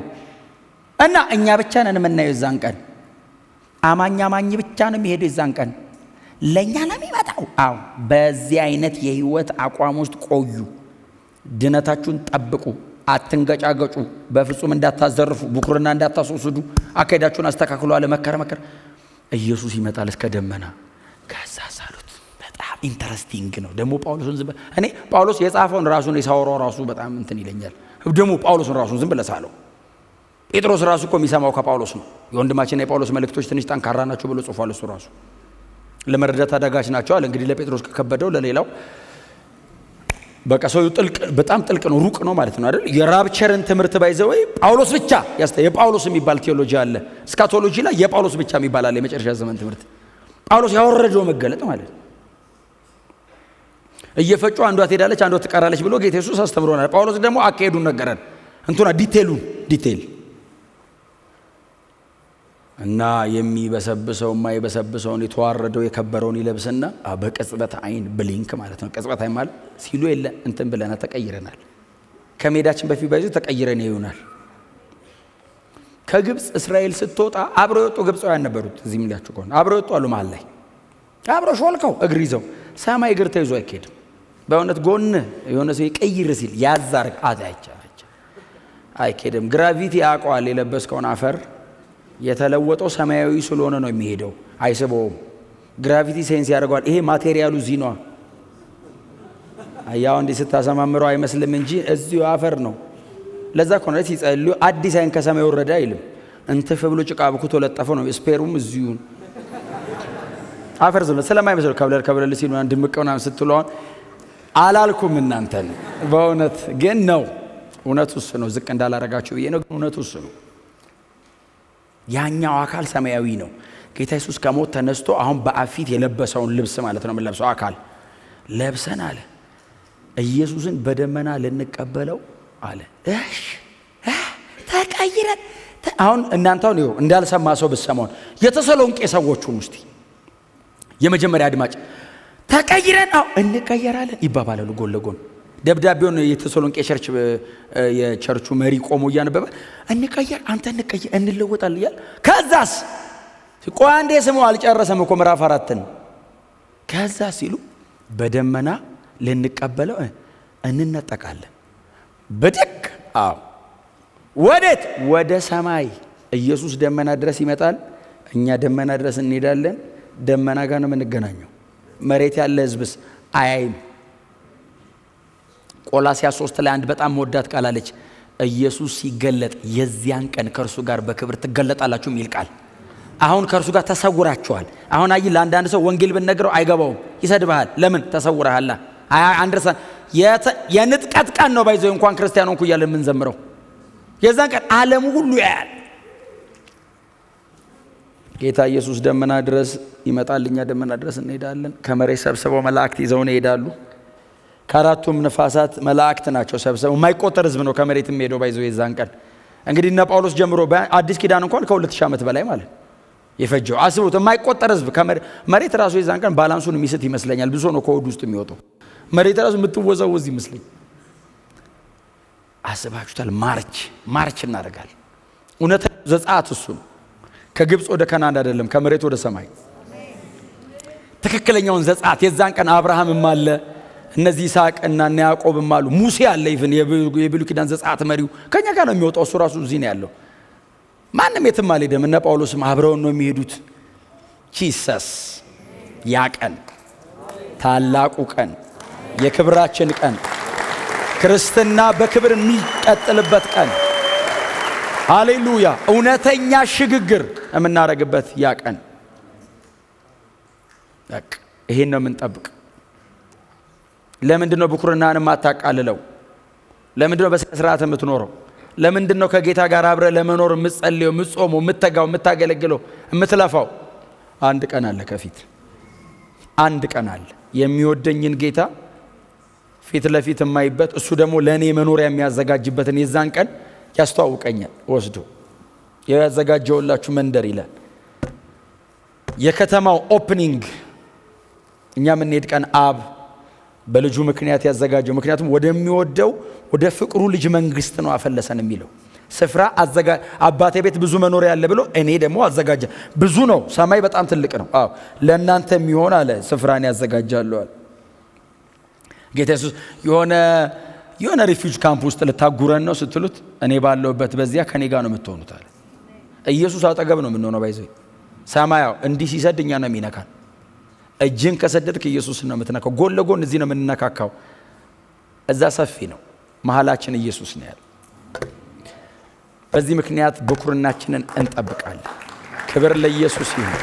Speaker 1: እና እኛ ብቻ ነን የምናየው የዛን ቀን። አማኝ ብቻ ነው የሚሄደው የዛን ቀን። ለኛ ነው የሚመጣው። አዎ፣ በዚህ አይነት የህይወት አቋም ውስጥ ቆዩ። ድነታችሁን ጠብቁ። አትንገጫገጩ። በፍጹም እንዳታዘርፉ፣ ብኩርና እንዳታስወስዱ። አካሄዳችሁን አስተካክሉ አለ። መከረ ኢየሱስ ይመጣል እስከ ደመና። ከዛ ሳሉት በጣም ኢንተረስቲንግ ነው ደግሞ ጳውሎስን እኔ ጳውሎስ የጻፈውን ራሱን የሳወራው ራሱ በጣም እንትን ይለኛል። ደግሞ ጳውሎስን ራሱን ዝም ብለህ ሳለው። ጴጥሮስ ራሱ እኮ የሚሰማው ከጳውሎስ ነው። የወንድማችን የጳውሎስ መልእክቶች ትንሽ ጠንካራ ናቸው ብሎ ጽፏል። እሱ ራሱ ለመረዳት አዳጋች ናቸው አለ። እንግዲህ ለጴጥሮስ ከከበደው ለሌላው በቃ ሰው በጣም ጥልቅ ነው፣ ሩቅ ነው ማለት ነው አይደል? የራፕቸርን ትምህርት ባይዘው ጳውሎስ ብቻ የጳውሎስ የሚባል ቴዎሎጂ አለ። ስካቶሎጂ ላይ የጳውሎስ ብቻ የሚባል አለ። የመጨረሻ ዘመን ትምህርት ጳውሎስ ያወረደው መገለጥ ማለት ነው። እየፈጩ አንዷ ትሄዳለች አንዷ ትቀራለች ብሎ ጌታ ኢየሱስ አስተምሮናል። ጳውሎስ ደግሞ አካሄዱን ነገረን። እንቱና ዲቴል እና የሚበሰብሰው የማይበሰብሰውን የተዋረደው የከበረውን ይለብስና በቅጽበት አይን ብሊንክ ማለት ነው። ቅጽበት አይን ማለት ሲሉ የለ እንትን ብለና ተቀይረናል። ከሜዳችን በፊት ባይዙ ተቀይረን ይሆናል። ከግብጽ እስራኤል ስትወጣ አብረው የወጡ ግብጻውያን ነበሩት። እዚህ ምንላችሁ ከሆነ አብረው የወጡ አሉ። መሃል ላይ አብረው ሾልከው እግር ይዘው ሰማይ እግር ተይዞ አይኬድም። በእውነት ጎን የሆነ ሰው ይቀይር ሲል ያዛርግ አታቻ አይኬድም። ግራቪቲ ያውቀዋል። የለበስከውን አፈር የተለወጠው ሰማያዊ ስለሆነ ነው የሚሄደው፣ አይስበውም። ግራቪቲ ሴንስ ያደርገዋል። ይሄ ማቴሪያሉ እዚህ ነው። አያው እንዲህ ስታሰማምረው አይመስልም እንጂ እዚሁ አፈር ነው። ለዛ ኮነ ሲጸልዩ አዲስ አይን ከሰማይ ወረደ አይልም። እንትፍ ብሎ ጭቃ ብኩቶ ለጠፈው ነው። ስፔሩም እዚሁ አፈር ዝም ስለማይመስል ከብለል ሲሉ ድምቀውና ስትሏን አላልኩም እናንተን በእውነት ግን ነው። እውነቱ እሱ ነው። ዝቅ እንዳላረጋችሁ ብዬ ነው። እውነቱ እሱ ነው። ያኛው አካል ሰማያዊ ነው። ጌታ ኢየሱስ ከሞት ተነስቶ አሁን በአፊት የለበሰውን ልብስ ማለት ነው የምንለብሰው አካል ለብሰን አለ ኢየሱስን በደመና ልንቀበለው አለ። እሺ ተቀይረን አሁን እናንተው ነው እንዳልሰማ ሰው ብትሰማው የተሰሎንቄ ሰዎቹን እስቲ የመጀመሪያ አድማጭ ተቀይረን እንቀየራለን ይባባላሉ ጎን ለጎን። ደብዳቤውን የተሰሎንቄ የቸርቹ መሪ ቆሞ እያነበበ እንቀየር አንተ እንቀየር እንለወጣለን ይላል። ከዛስ ቆይ አንዴ ስሙ አልጨረሰም እኮ ምዕራፍ 4 ከዛ ሲሉ በደመና ልንቀበለው እንነጠቃለን። በደግ ወዴት? ወደ ሰማይ። ኢየሱስ ደመና ድረስ ይመጣል፣ እኛ ደመና ድረስ እንሄዳለን። ደመና ጋር ነው የምንገናኘው። መሬት ያለ ህዝብስ አያይም። ቆላስይስ 3 ላይ አንድ በጣም ወዳት ቃል አለች። ኢየሱስ ሲገለጥ የዚያን ቀን ከእርሱ ጋር በክብር ትገለጣላችሁ የሚል ቃል። አሁን ከእርሱ ጋር ተሰውራችኋል። አሁን አይ ለአንዳንድ ሰው ወንጌል ብንነግረው አይገባውም፣ ይሰድብሃል። ለምን? ተሰውረሃል። አንደርሳን የንጥቀት ቀን ነው ባይዘው እንኳን ክርስቲያን ሆንኩ እያለ የምንዘምረው የዛን ቀን ዓለም ሁሉ ያያል። ጌታ ኢየሱስ ደመና ድረስ ይመጣል፣ እኛ ደመና ድረስ እንሄዳለን። ከመሬት ሰብስበው መላእክት ይዘውን ይሄዳሉ። ከአራቱም ነፋሳት መላእክት ናቸው ሰብስበው። የማይቆጠር ህዝብ ነው ከመሬት የሚሄደው ባይዘው የዛን ቀን። እንግዲህ እነ ጳውሎስ ጀምሮ በአዲስ ኪዳን እንኳን ከ2000 ዓመት በላይ ማለት የፈጀው አስቡት። የማይቆጠር ህዝብ መሬት ራሱ የዛን ቀን ባላንሱን የሚስት ይመስለኛል። ብዙ ነው ከሆድ ውስጥ የሚወጣው መሬት ራሱ የምትወዛወዝ ይመስለኝ። አስባችሁታል? ማርች እናደርጋለን። እውነት ዘጸአት እሱ ከግብጽ ወደ ከናን አይደለም ከመሬት ወደ ሰማይ። ትክክለኛውን ዘጸአት የዛን ቀን አብርሃምም አለ፣ እነዚህ ይስሐቅ እና ያዕቆብም አሉ፣ ሙሴ አለ። ኢቭን የብሉይ ኪዳን ዘጸአት መሪው ከኛ ጋር ነው የሚወጣው። እሱ ራሱ እዚህ ነው ያለው። ማንም የትም አልሄደም። እነ ጳውሎስም አብረውን ነው የሚሄዱት። ጂሰስ ያ ቀን ታላቁ ቀን፣ የክብራችን ቀን፣ ክርስትና በክብር የሚቀጥልበት ቀን፣ ሃሌሉያ፣ እውነተኛ ሽግግር የምናደርግበት ያ ቀን። በቃ ይሄን ነው የምንጠብቅ። ለምንድን ነው ብኩርናን የማታቃልለው? ለምንድን ነው በስነ ስርዓት የምትኖረው? ለምንድን ነው ከጌታ ጋር አብረ ለመኖር የምትጸልየው፣ የምትጾመው፣ የምትተጋው፣ የምታገለግለው፣ የምትለፋው? አንድ ቀን አለ ከፊት፣ አንድ ቀን አለ የሚወደኝን ጌታ ፊት ለፊት የማይበት፣ እሱ ደግሞ ለእኔ መኖሪያ የሚያዘጋጅበትን የዛን ቀን ያስተዋውቀኛል። ወስዶ ያዘጋጀውላችሁ መንደር ይላል። የከተማው ኦፕኒንግ እኛ የምንሄድ ቀን አብ በልጁ ምክንያት ያዘጋጀው። ምክንያቱም ወደሚወደው ወደ ፍቅሩ ልጅ መንግስት ነው አፈለሰን የሚለው ስፍራ አባቴ ቤት ብዙ መኖሪያ አለ ብሎ እኔ ደግሞ አዘጋጀ። ብዙ ነው፣ ሰማይ በጣም ትልቅ ነው። ለእናንተ የሚሆን አለ ስፍራን ያዘጋጃለዋል። ጌታ ኢየሱስ የሆነ ሪፊውጅ ካምፕ ውስጥ ልታጉረን ነው ስትሉት እኔ ባለውበት በዚያ ከኔ ጋር ነው የምትሆኑት አለ። ኢየሱስ አጠገብ ነው የምንሆነው። ባይዘይ ሰማያው እንዲህ ሲሰድ እኛ ነው የሚነካን። እጅን ከሰደድክ ኢየሱስ ነው የምትነካው። ጎን ለጎን እዚህ ነው የምንነካካው። እዛ ሰፊ ነው፣ መሃላችን ኢየሱስ ነው ያለው። በዚህ ምክንያት ብኩርናችንን እንጠብቃለን። ክብር ለኢየሱስ ይሁን።